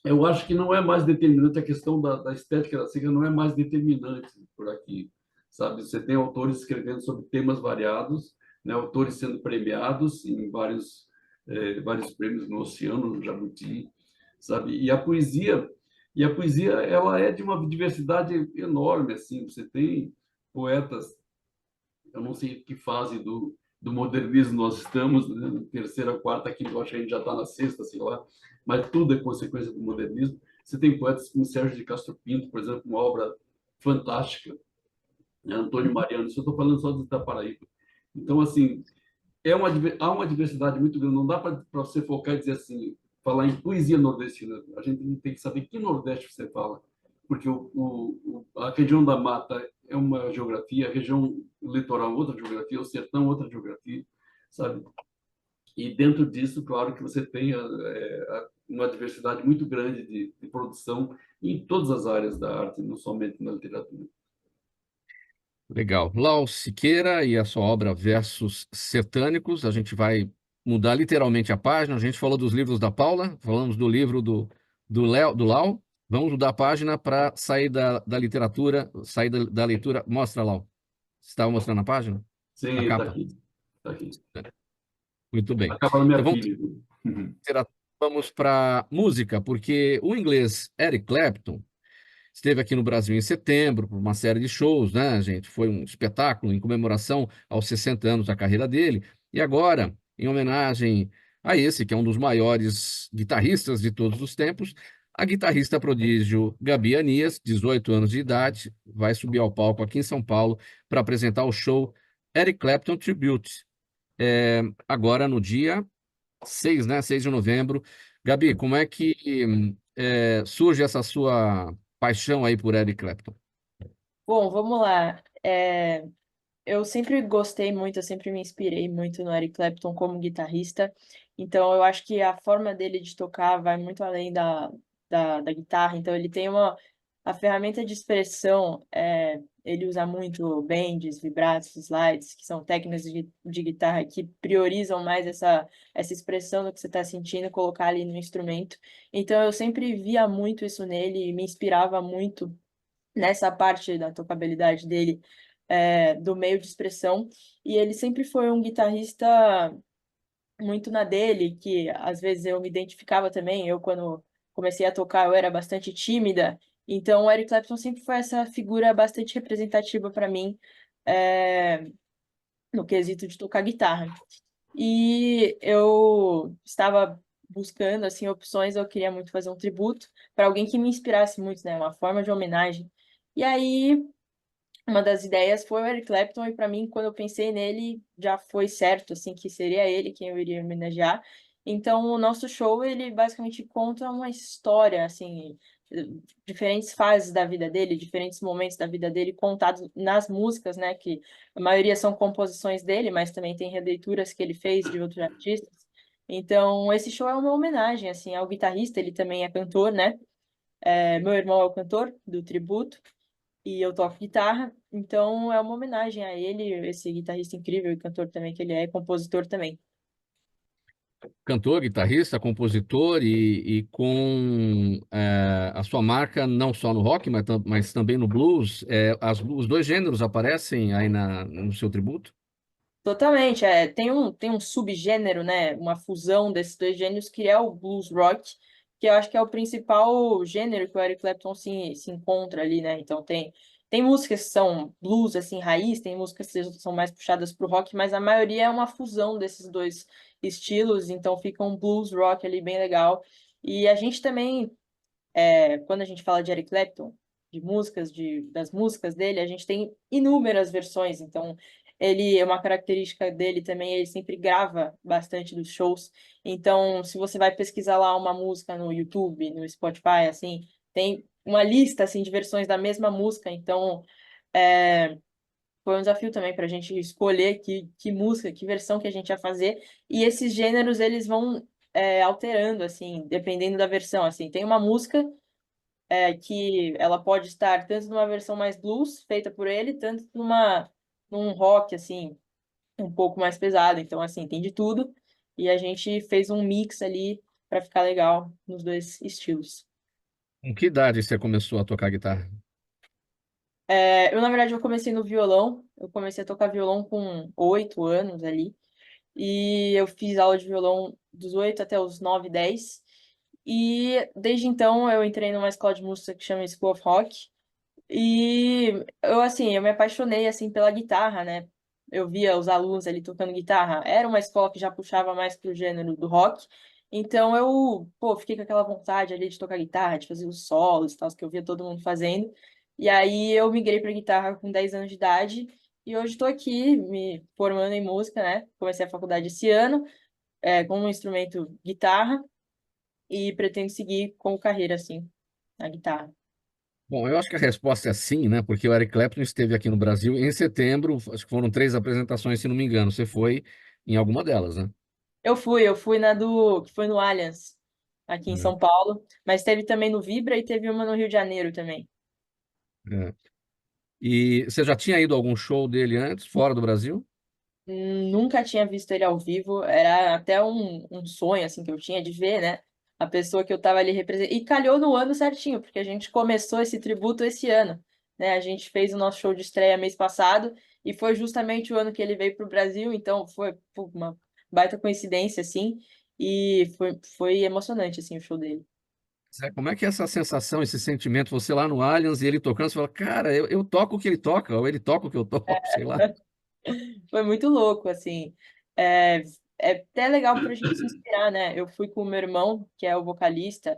eu acho que não é mais determinante a questão da estética da seca, não é mais determinante por aqui, sabe? Você tem autores escrevendo sobre temas variados, né? Autores sendo premiados em vários prêmios no Oceano, no Jabuti, sabe? E a poesia ela é de uma diversidade enorme, assim. Você tem poetas, eu não sei que fase do modernismo nós estamos, né? Terceira, quarta, quinta, eu acho que a gente já está na sexta, sei lá, mas tudo é consequência do modernismo. Você tem poetas como Sérgio de Castro Pinto, por exemplo, uma obra fantástica, né? Antônio Mariano, isso eu estou falando só da Paraíba. Então, assim, há uma diversidade muito grande, não dá para você focar e dizer assim, falar em poesia nordestina. A gente tem que saber que Nordeste você fala, porque a região da mata é uma geografia, a região litoral outra geografia, o sertão outra geografia, sabe? E dentro disso, claro que você tem uma diversidade muito grande de produção em todas as áreas da arte, não somente na literatura. Legal. Lau Siqueira e a sua obra Versos Sertânicos. A gente vai mudar literalmente a página. A gente falou dos livros da Paula, falamos do livro do Lau. Vamos mudar a página para sair da literatura, sair da leitura. Mostra, Lau. Você estava mostrando a página? Sim, A está capa? aqui. Está aqui. Muito bem. Acaba na Então minha vamos, filha. vamos para música, porque o inglês Eric Clapton esteve aqui no Brasil em setembro por uma série de shows, né, gente? Foi um espetáculo em comemoração aos 60 anos da carreira dele. E agora, em homenagem a esse, que é um dos maiores guitarristas de todos os tempos, a guitarrista prodígio Gabi Anias, 18 anos de idade, vai subir ao palco aqui em São Paulo para apresentar o show Eric Clapton Tribute, agora no dia 6, né? 6 de novembro. Gabi, como é que surge essa sua paixão aí por Eric Clapton? Bom, vamos lá. Eu sempre gostei muito, eu sempre me inspirei muito no Eric Clapton como guitarrista. Então, eu acho que a forma dele de tocar vai muito além da guitarra. Então, ele tem a ferramenta de expressão, ele usa muito bends, vibratos, slides, que são técnicas de guitarra que priorizam mais essa expressão do que você está sentindo, colocar ali no instrumento. Então, eu sempre via muito isso nele e me inspirava muito nessa parte da tocabilidade dele, do meio de expressão. E ele sempre foi um guitarrista muito na dele, que às vezes eu me identificava também. Eu, quando comecei a tocar, eu era bastante tímida. Então, o Eric Clapton sempre foi essa figura bastante representativa para mim, no quesito de tocar guitarra. E eu estava buscando assim opções, eu queria muito fazer um tributo para alguém que me inspirasse muito, né, uma forma de homenagem. E aí uma das ideias foi o Eric Clapton, e para mim, quando eu pensei nele, já foi certo, assim, que seria ele quem eu iria homenagear. Então, o nosso show, ele basicamente conta uma história, assim, diferentes fases da vida dele, diferentes momentos da vida dele, contados nas músicas, né, que a maioria são composições dele, mas também tem releituras que ele fez de outros artistas. Então, esse show é uma homenagem, assim, ao guitarrista, ele também é cantor, né? Meu irmão é o cantor do tributo, e eu toco guitarra, então é uma homenagem a ele, esse guitarrista incrível e cantor também que ele é, e compositor também. Cantor, guitarrista, compositor e com a sua marca não só no rock, mas também no blues. Os dois gêneros aparecem aí no seu tributo? Totalmente, tem um subgênero, né, uma fusão desses dois gêneros que é o blues rock, que eu acho que é o principal gênero que o Eric Clapton se encontra ali, né? Então tem músicas que são blues assim raiz, tem músicas que são mais puxadas para o rock, mas a maioria é uma fusão desses dois estilos, então fica um blues rock ali bem legal. E a gente também, quando a gente fala de Eric Clapton, de músicas, das músicas dele, a gente tem inúmeras versões. Então, ele, uma característica dele também, ele sempre grava bastante dos shows. Então, se você vai pesquisar lá uma música no YouTube, no Spotify, assim, tem uma lista assim de versões da mesma música. Então, foi um desafio também para a gente escolher que música, que versão que a gente ia fazer. E esses gêneros, eles vão alterando, assim, dependendo da versão. Assim, tem uma música que ela pode estar tanto numa versão mais blues, feita por ele, tanto num rock, assim, um pouco mais pesado. Então, assim, tem de tudo. E a gente fez um mix ali para ficar legal nos dois estilos. Com que idade você começou a tocar guitarra? Na verdade, eu comecei no violão. Eu comecei a tocar violão com 8 anos ali. E eu fiz aula de violão dos 8 até os 9, 10. E desde então eu entrei numa escola de música que chama School of Rock. E eu, assim, eu me apaixonei, assim, pela guitarra, né? Eu via os alunos ali tocando guitarra. Era uma escola que já puxava mais pro gênero do rock. Então eu, pô, fiquei com aquela vontade ali de tocar guitarra, de fazer os solos e tal, que eu via todo mundo fazendo. E aí eu migrei pra guitarra com 10 anos de idade. E hoje estou aqui me formando em música, né? Comecei a faculdade esse ano, com um instrumento guitarra. E pretendo seguir com carreira, assim, na guitarra. Bom, eu acho que a resposta é sim, né? Porque o Eric Clapton esteve aqui no Brasil em setembro, acho que foram 3 apresentações, se não me engano. Você foi em alguma delas, né? Eu fui que foi no Allianz, aqui em É, São Paulo, mas teve também no Vibra e teve uma no Rio de Janeiro também. é. E você já tinha ido a algum show dele antes, fora do Brasil? Nunca tinha visto ele ao vivo, era até um sonho, assim, que eu tinha de ver, né? A pessoa que eu tava ali representando. E calhou no ano certinho, porque a gente começou esse tributo esse ano, né? A gente fez o nosso show de estreia mês passado, e foi justamente o ano que ele veio pro Brasil, então foi pô, uma baita coincidência, assim, e foi emocionante, assim, o show dele. Como é que é essa sensação, esse sentimento, você lá no Allianz e ele tocando, você fala, cara, eu toco o que ele toca, ou ele toca o que eu toco, sei lá. Foi muito louco, assim. É, é até legal para a gente se inspirar, né? Eu fui com o meu irmão, que é o vocalista,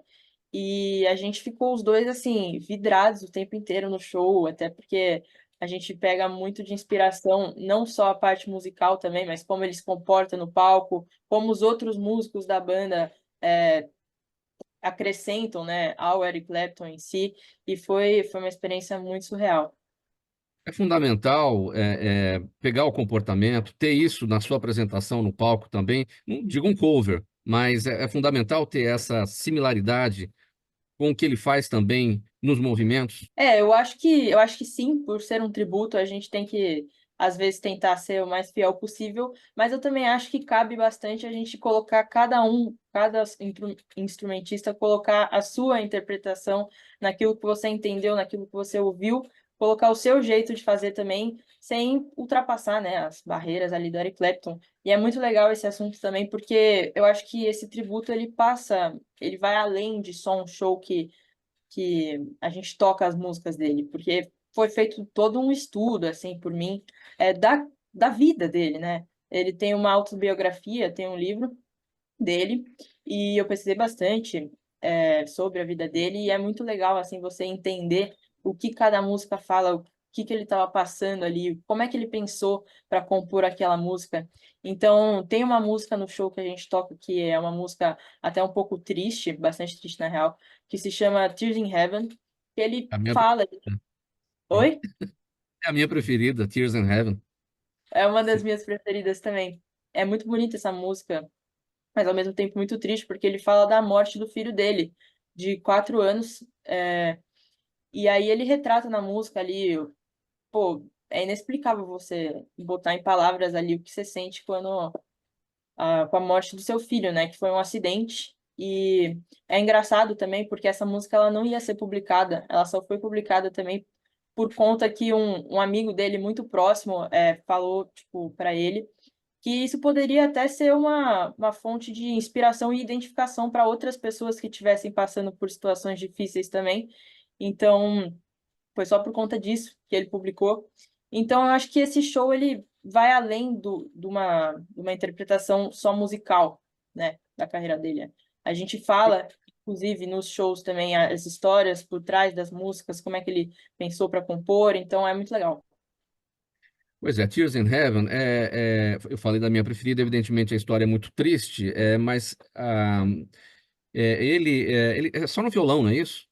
e a gente ficou os dois, assim, vidrados o tempo inteiro no show, até porque a gente pega muito de inspiração, não só a parte musical também, mas como ele se comporta no palco, como os outros músicos da banda acrescentam, né, ao Eric Clapton em si, e foi uma experiência muito surreal. É fundamental pegar o comportamento, ter isso na sua apresentação no palco também, não digo um cover, mas é fundamental ter essa similaridade com o que ele faz também nos movimentos. Eu acho que sim, por ser um tributo, a gente tem que, às vezes, tentar ser o mais fiel possível, mas eu também acho que cabe bastante a gente colocar cada instrumentista, colocar a sua interpretação naquilo que você entendeu, naquilo que você ouviu, colocar o seu jeito de fazer também, sem ultrapassar, né, as barreiras ali do Eric Clapton. E é muito legal esse assunto também, porque eu acho que esse tributo, ele vai além de só um show que a gente toca as músicas dele, porque foi feito todo um estudo, assim, por mim, da vida dele, né? Ele tem uma autobiografia, tem um livro dele, e eu pesquisei bastante sobre a vida dele, e é muito legal, assim, você entender o que cada música fala, o que ele estava passando ali, como é que ele pensou para compor aquela música. Então, tem uma música no show que a gente toca que é uma música até um pouco triste, bastante triste na real, que se chama Tears in Heaven, que ele A minha, fala... Oi? é a minha preferida, Tears in Heaven. É uma das minhas preferidas também. É muito bonita essa música, mas ao mesmo tempo muito triste, porque ele fala da morte do filho dele, de 4 anos, e aí ele retrata na música ali, pô, é inexplicável você botar em palavras ali o que você sente com a morte do seu filho, né, que foi um acidente, e é engraçado também porque essa música ela não ia ser publicada, ela só foi publicada também por conta que um amigo dele muito próximo falou, tipo, para ele que isso poderia até ser uma fonte de inspiração e identificação para outras pessoas que estivessem passando por situações difíceis também. Então, foi só por conta disso que ele publicou. Então, eu acho que esse show ele vai além de uma interpretação só musical, né, da carreira dele. A gente fala, inclusive, nos shows também, as histórias por trás das músicas, como é que ele pensou para compor, então é muito legal. Pois é, Tears in Heaven, eu falei da minha preferida, evidentemente a história é muito triste, mas ele é só no violão, não é isso?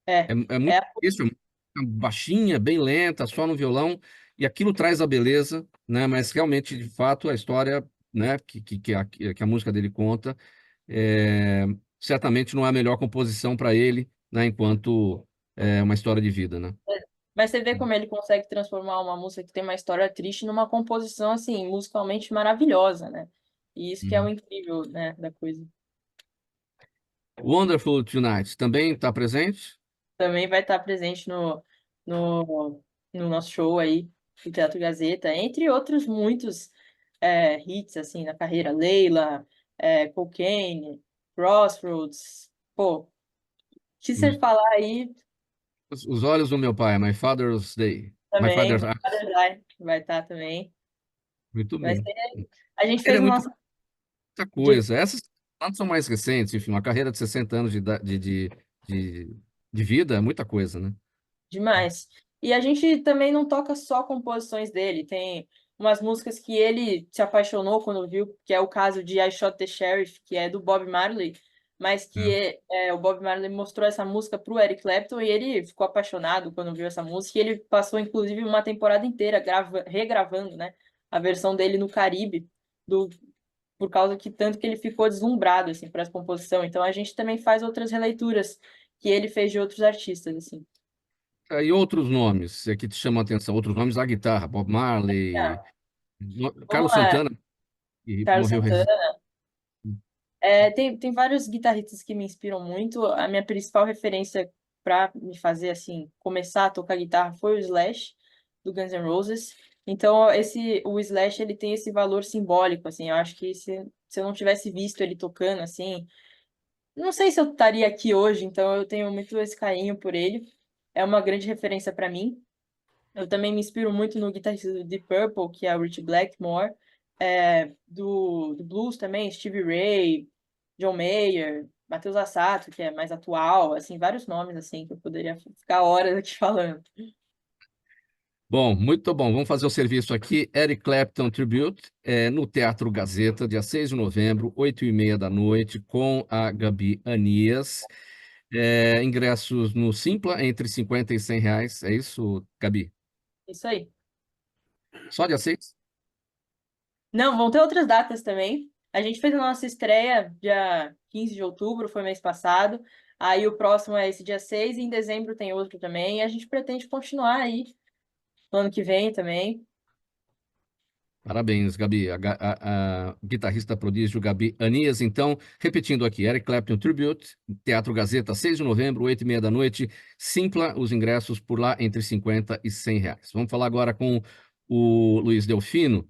É, É, é muito é, triste, é uma música baixinha, bem lenta, só no violão, e aquilo traz a beleza, né? Mas realmente, de fato, a história, né, que a música dele conta, é, certamente não é a melhor composição para ele, né, enquanto uma história de vida, né? mas você vê como ele consegue transformar uma música que tem uma história triste numa composição, assim, musicalmente maravilhosa, né? E isso que é o Uhum. incrível, né, da coisa. Wonderful Tonight também está presente? Também vai estar presente no, no nosso show aí, do Teatro Gazeta, entre outros muitos hits, assim, na carreira. Leila, Cocaine, Crossroads. Pô, se você Os, falar aí, os Olhos do Meu Pai, My Father's Day, My também, Father's Eyes. Butterfly vai estar também. Muito Vai bem. ser... A gente Ele fez é o muita nosso... coisa. Essas tantas são mais recentes, enfim, uma carreira de 60 anos de, de vida é muita coisa, né? Demais. E a gente também não toca só composições dele, tem umas músicas que ele se apaixonou quando viu, que é o caso de I Shot the Sheriff, que é do Bob Marley, mas que É. o Bob Marley mostrou essa música pro Eric Clapton e ele ficou apaixonado quando viu essa música, e ele passou inclusive uma temporada inteira regravando, né, a versão dele no Caribe, do, por causa que tanto que ele ficou deslumbrado assim para essa composição. Então a gente também faz outras releituras que ele fez de outros artistas assim. E outros nomes que te chamam a atenção, outros nomes da guitarra, Bob Marley, Vamos Carlos lá, Santana, que Carlos morreu Santana. recentemente. Tem vários guitarristas que me inspiram muito. A minha principal referência para me fazer assim começar a tocar guitarra foi o Slash do Guns N' Roses. Então o Slash ele tem esse valor simbólico assim. Eu acho que se eu não tivesse visto ele tocando assim Não sei se eu estaria aqui hoje, então eu tenho muito esse carinho por ele. É uma grande referência para mim. Eu também me inspiro muito no guitarrista do Deep Purple, que é o Rich Blackmore, do blues também, Stevie Ray, John Mayer, Matheus Assato, que é mais atual, assim, vários nomes assim que eu poderia ficar horas aqui falando. Bom, muito bom. Vamos fazer o serviço aqui. Eric Clapton Tribute, no Teatro Gazeta, dia 6 de novembro, 8h30 da noite, com a Gabi Anias. Ingressos no Simpla, entre 50 e 100 reais. É isso, Gabi? Isso aí. Só dia 6? Não, vão ter outras datas também. A gente fez a nossa estreia dia 15 de outubro, foi mês passado. Aí o próximo é esse dia 6 e em dezembro tem outro também. E a gente pretende continuar aí no ano que vem também. Parabéns, Gabi. A guitarrista prodígio Gabi Anias. Então, repetindo aqui, Eric Clapton Tribute, Teatro Gazeta, 6 de novembro, 8h30 da noite. Simpla, os ingressos por lá entre 50 e 100 reais. Vamos falar agora com o Luiz Delfino.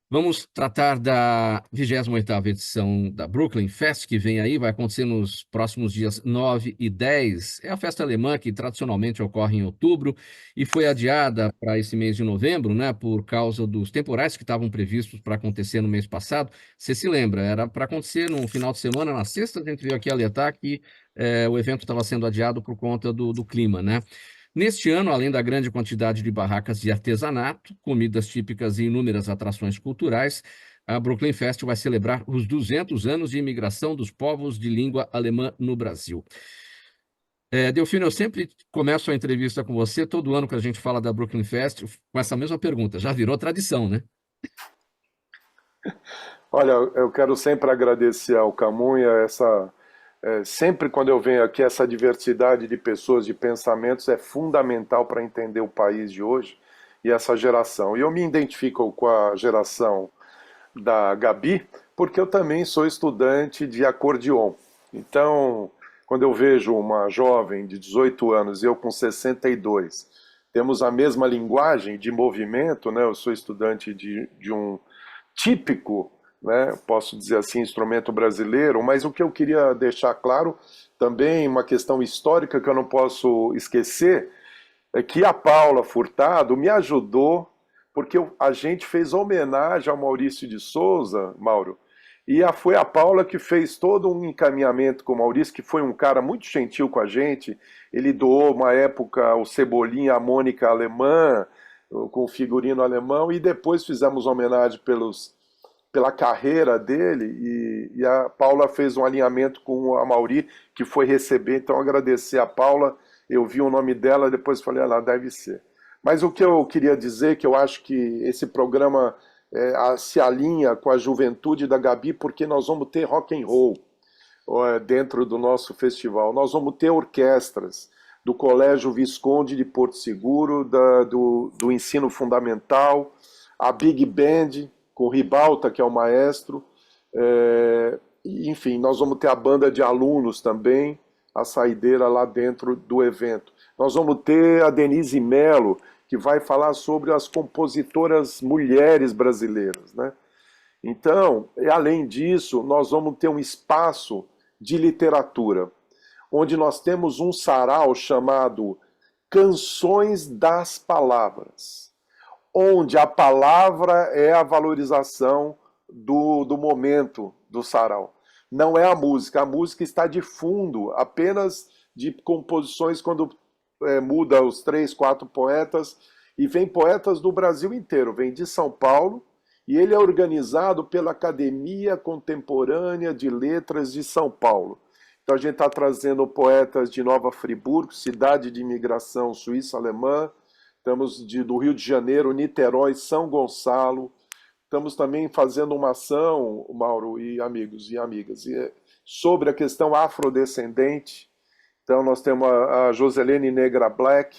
Vamos tratar da 28ª edição da Brooklyn Fest, que vem aí, vai acontecer nos próximos dias 9 e 10. É a festa alemã que tradicionalmente ocorre em outubro e foi adiada para esse mês de novembro, né, por causa dos temporais que estavam previstos para acontecer no mês passado. Você se lembra, era para acontecer no final de semana, na sexta, a gente veio aqui alertar que o evento estava sendo adiado por conta do clima, né? Neste ano, além da grande quantidade de barracas de artesanato, comidas típicas e inúmeras atrações culturais, a Brooklyn Fest vai celebrar os 200 anos de imigração dos povos de língua alemã no Brasil. Delfino, eu sempre começo a entrevista com você, todo ano que a gente fala da Brooklyn Fest, com essa mesma pergunta. Já virou tradição, né? Olha, eu quero sempre agradecer ao Camunha sempre quando eu venho aqui, essa diversidade de pessoas, de pensamentos é fundamental para entender o país de hoje e essa geração. E eu me identifico com a geração da Gabi, porque eu também sou estudante de acordeon. Então, quando eu vejo uma jovem de 18 anos e eu com 62, temos a mesma linguagem de movimento, né? Eu sou estudante de um típico, né, posso dizer assim, instrumento brasileiro, mas o que eu queria deixar claro também, uma questão histórica que eu não posso esquecer, é que a Paula Furtado me ajudou, porque a gente fez homenagem ao Maurício de Souza, Mauro, e foi a Paula que fez todo um encaminhamento com o Maurício, que foi um cara muito gentil com a gente. Ele doou uma época o Cebolinha, a Mônica alemã, com o figurino alemão, e depois fizemos homenagem pela carreira dele, e a Paula fez um alinhamento com a Mauri, que foi receber. Então agradecer a Paula, eu vi o nome dela, depois falei, ela deve ser. Mas o que eu queria dizer, que eu acho que esse programa se alinha com a juventude da Gabi, porque nós vamos ter rock and roll dentro do nosso festival. Nós vamos ter orquestras do Colégio Visconde de Porto Seguro, do ensino fundamental, a Big Band, com o Ribalta, que é o maestro. Enfim, nós vamos ter a banda de alunos também, a saideira lá dentro do evento. Nós vamos ter a Denise Mello, que vai falar sobre as compositoras mulheres brasileiras, né? Então, além disso, nós vamos ter um espaço de literatura, onde nós temos um sarau chamado Canções das Palavras, onde a palavra é a valorização do momento do sarau. Não é a música está de fundo, apenas de composições quando muda os 3, 4 poetas, e vem poetas do Brasil inteiro, vem de São Paulo, e ele é organizado pela Academia Contemporânea de Letras de São Paulo. Então a gente está trazendo poetas de Nova Friburgo, cidade de imigração suíça-alemã, estamos do Rio de Janeiro, Niterói, São Gonçalo. Estamos também fazendo uma ação, Mauro e amigos e amigas, sobre a questão afrodescendente. Então nós temos a Joselene Negra Black,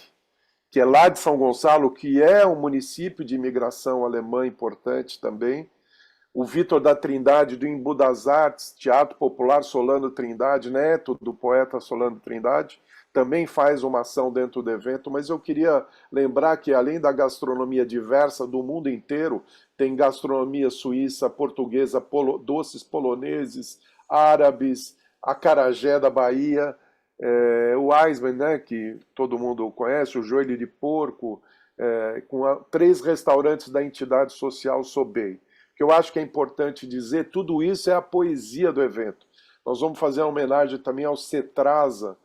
que é lá de São Gonçalo, que é um município de imigração alemã importante também. O Vitor da Trindade, do Embu das Artes, Teatro Popular Solano Trindade, neto do poeta Solano Trindade, também faz uma ação dentro do evento. Mas eu queria lembrar que, além da gastronomia diversa do mundo inteiro, tem gastronomia suíça, portuguesa, doces poloneses, árabes, acarajé da Bahia, o Iceman, né, que todo mundo conhece, o joelho de porco, três restaurantes da entidade social Sobei. O que eu acho que é importante dizer, tudo isso é a poesia do evento. Nós vamos fazer uma homenagem também ao Cetrasa,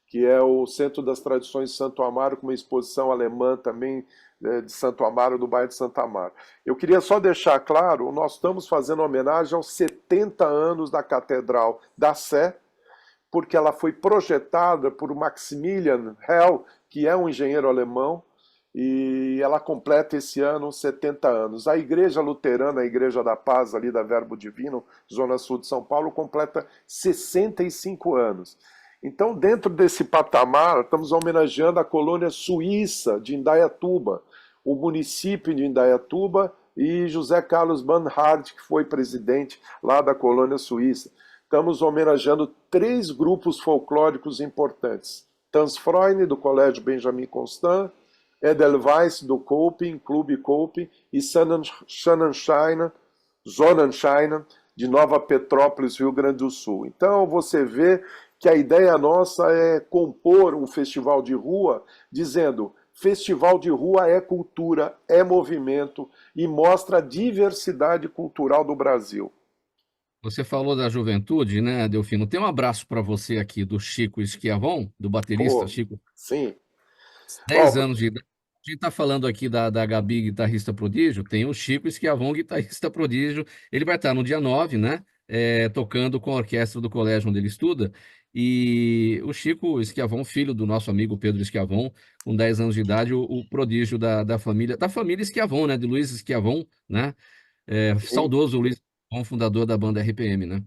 que é o Centro das Tradições de Santo Amaro, com uma exposição alemã também de Santo Amaro, do bairro de Santo Amaro. Eu queria só deixar claro, nós estamos fazendo homenagem aos 70 anos da Catedral da Sé, porque ela foi projetada por Maximilian Hell, que é um engenheiro alemão, e ela completa esse ano 70 anos. A Igreja Luterana, a Igreja da Paz, ali da Verbo Divino, Zona Sul de São Paulo, completa 65 anos. Então, dentro desse patamar, estamos homenageando a colônia suíça de Indaiatuba, o município de Indaiatuba e José Carlos Banhart, que foi presidente lá da colônia suíça. Estamos homenageando 3 grupos folclóricos importantes. Tanzfreunde, do Colégio Benjamin Constant, Edelweiss, do Coping, Clube Coping, e Sonnenschein, de Nova Petrópolis, Rio Grande do Sul. Então, você vê que a ideia nossa é compor um festival de rua, dizendo: festival de rua é cultura, é movimento e mostra a diversidade cultural do Brasil. Você falou da juventude, né, Delfino? Tem um abraço para você aqui do Chico Schiavon, do baterista Pô, Chico, sim. 10 Ó, anos de idade. A gente está falando aqui da Gabi, guitarrista prodígio, tem o Chico Schiavon, guitarrista prodígio. Ele vai estar no dia 9, né? Tocando com a orquestra do colégio onde ele estuda. E o Chico Schiavon, filho do nosso amigo Pedro Schiavon, com 10 anos de idade, o prodígio da família Schiavon, né? De Luiz Schiavon, né? sim. Saudoso Luiz Schiavon, fundador da banda RPM, né?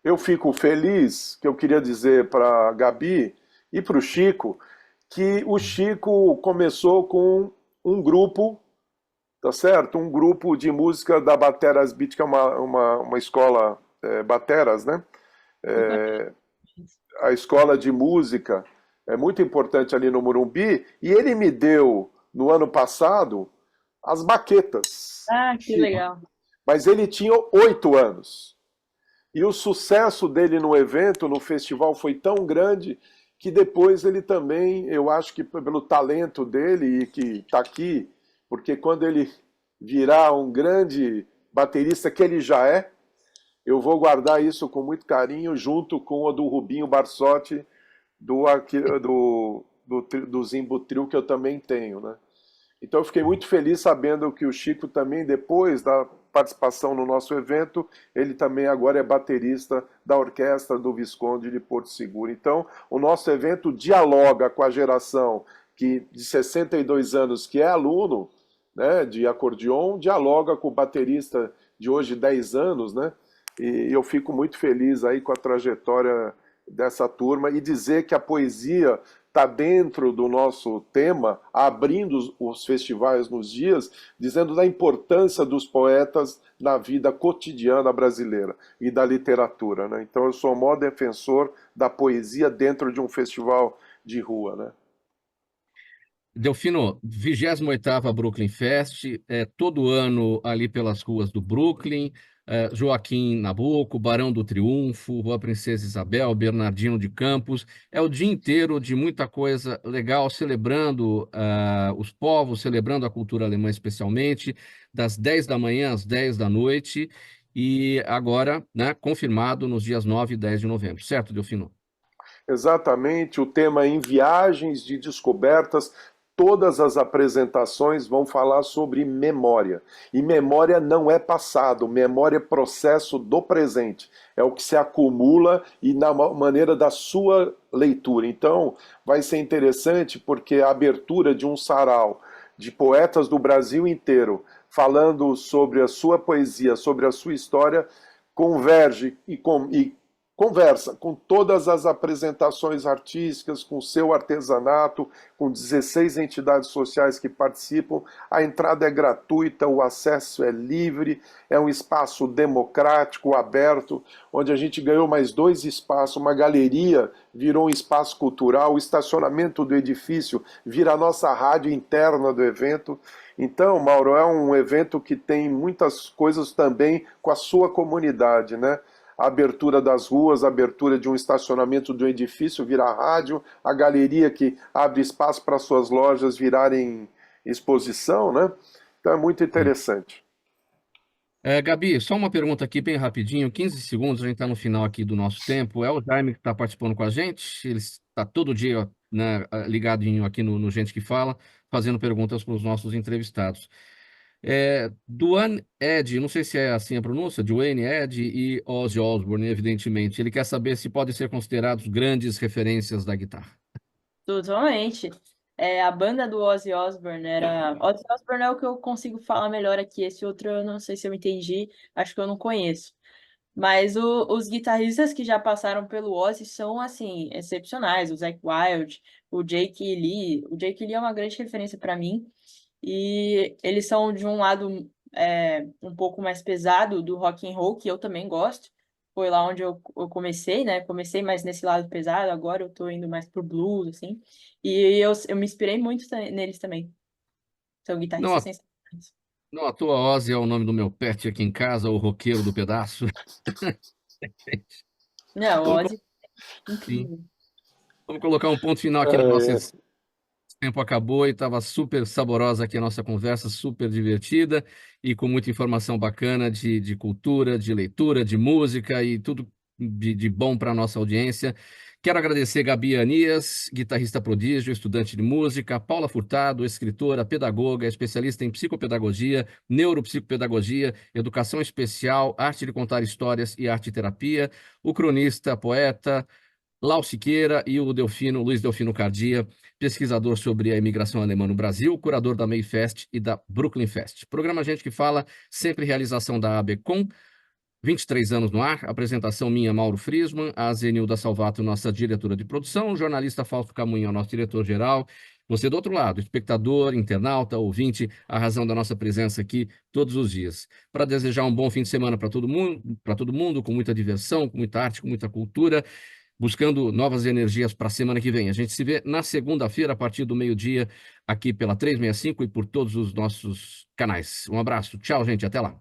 Eu fico feliz, que eu queria dizer para a Gabi e para o Chico, que o Chico começou com um grupo, tá certo? Um grupo de música da Bateras Beat, que é uma escola, Bateras, né? A escola de música é muito importante ali no Morumbi, e ele me deu, no ano passado, as baquetas. Ah, que Chico. legal. Mas ele tinha 8 anos. E o sucesso dele no evento, no festival, foi tão grande que depois ele também, eu acho que pelo talento dele, e que está aqui, porque quando ele virar um grande baterista, que ele já é, eu vou guardar isso com muito carinho, junto com o do Rubinho Barsotti, do Zimbo Trio, que eu também tenho, né? Então eu fiquei muito feliz sabendo que o Chico também, depois da participação no nosso evento, ele também agora é baterista da orquestra do Visconde de Porto Seguro. Então o nosso evento dialoga com a geração de 62 anos, que é aluno, né, de acordeon, dialoga com o baterista de hoje, 10 anos, né? E eu fico muito feliz aí com a trajetória dessa turma, e dizer que a poesia está dentro do nosso tema, abrindo os festivais nos dias, dizendo da importância dos poetas na vida cotidiana brasileira e da literatura, né? Então eu sou o maior defensor da poesia dentro de um festival de rua, né? Delfino, 28ª Brooklyn Fest, todo ano ali pelas ruas do Brooklyn, Joaquim Nabuco, Barão do Triunfo, Rua Princesa Isabel, Bernardino de Campos, é o dia inteiro de muita coisa legal, celebrando os povos, celebrando a cultura alemã especialmente, das 10 da manhã às 10 da noite, e agora, né, confirmado nos dias 9 e 10 de novembro, certo, Delfino? Exatamente, o tema é Em Viagens de Descobertas. Todas as apresentações vão falar sobre memória. E memória não é passado, memória é processo do presente. É o que se acumula e na maneira da sua leitura. Então, vai ser interessante porque a abertura de um sarau de poetas do Brasil inteiro, falando sobre a sua poesia, sobre a sua história, converge e conversa com todas as apresentações artísticas, com o seu artesanato, com 16 entidades sociais que participam. A entrada é gratuita, o acesso é livre, é um espaço democrático, aberto, onde a gente ganhou mais 2 espaços, uma galeria virou um espaço cultural, o estacionamento do edifício vira a nossa rádio interna do evento. Então, Mauro, é um evento que tem muitas coisas também com a sua comunidade, né? a abertura das ruas, a abertura de um estacionamento de um edifício virar rádio, a galeria que abre espaço para suas lojas virarem exposição, né? Então é muito interessante. Gabi, só uma pergunta aqui bem rapidinho, 15 segundos, a gente está no final aqui do nosso tempo. É o Jaime que está participando com a gente, ele está todo dia, né, ligadinho aqui no Gente que Fala, fazendo perguntas para os nossos entrevistados. Duane Eddy, não sei se é assim a pronúncia, Duane Eddy e Ozzy Osbourne, evidentemente. Ele quer saber se podem ser considerados grandes referências da guitarra. Totalmente. A banda do Ozzy Osbourne era. Ozzy Osbourne é o que eu consigo falar melhor aqui. Esse outro eu não sei se eu entendi, acho que eu não conheço. Mas os guitarristas que já passaram pelo Ozzy são, assim, excepcionais. O Zakk Wylde, o Jake Lee. O Jake Lee é uma grande referência para mim. E eles são de um lado um pouco mais pesado do rock and roll, que eu também gosto. Foi lá onde eu comecei, né? Comecei mais nesse lado pesado, agora eu tô indo mais pro blues, assim. E eu me inspirei muito neles também. São Não, guitarristas sensacionais. não à toa, Ozzy é o nome do meu pet aqui em casa, o roqueiro do pedaço. Não, o Vamos, Ozzy, sim. incrível. Vamos colocar um ponto final aqui na nossa É, sessão. O tempo acabou e estava super saborosa aqui a nossa conversa, super divertida e com muita informação bacana de cultura, de leitura, de música e tudo de bom para a nossa audiência. Quero agradecer Gabi Anias, guitarrista prodígio, estudante de música, Paula Furtado, escritora, pedagoga, especialista em psicopedagogia, neuropsicopedagogia, educação especial, arte de contar histórias e arte terapia, o cronista, poeta, Lau Siqueira e o Luiz Delfino Cardia, pesquisador sobre a imigração alemã no Brasil, curador da Mayfest e da Brooklyn Fest. Programa Gente que Fala, sempre realização da ABCom, 23 anos no ar, apresentação minha, Mauro Friesman, a Zenilda Salvato, nossa diretora de produção, o jornalista Fausto Camunha, nosso diretor-geral, você do outro lado, espectador, internauta, ouvinte, a razão da nossa presença aqui todos os dias. Para desejar um bom fim de semana para todo mundo, com muita diversão, com muita arte, com muita cultura, buscando novas energias para a semana que vem. A gente se vê na segunda-feira, a partir do meio-dia, aqui pela 365 e por todos os nossos canais. Um abraço, tchau, gente, até lá.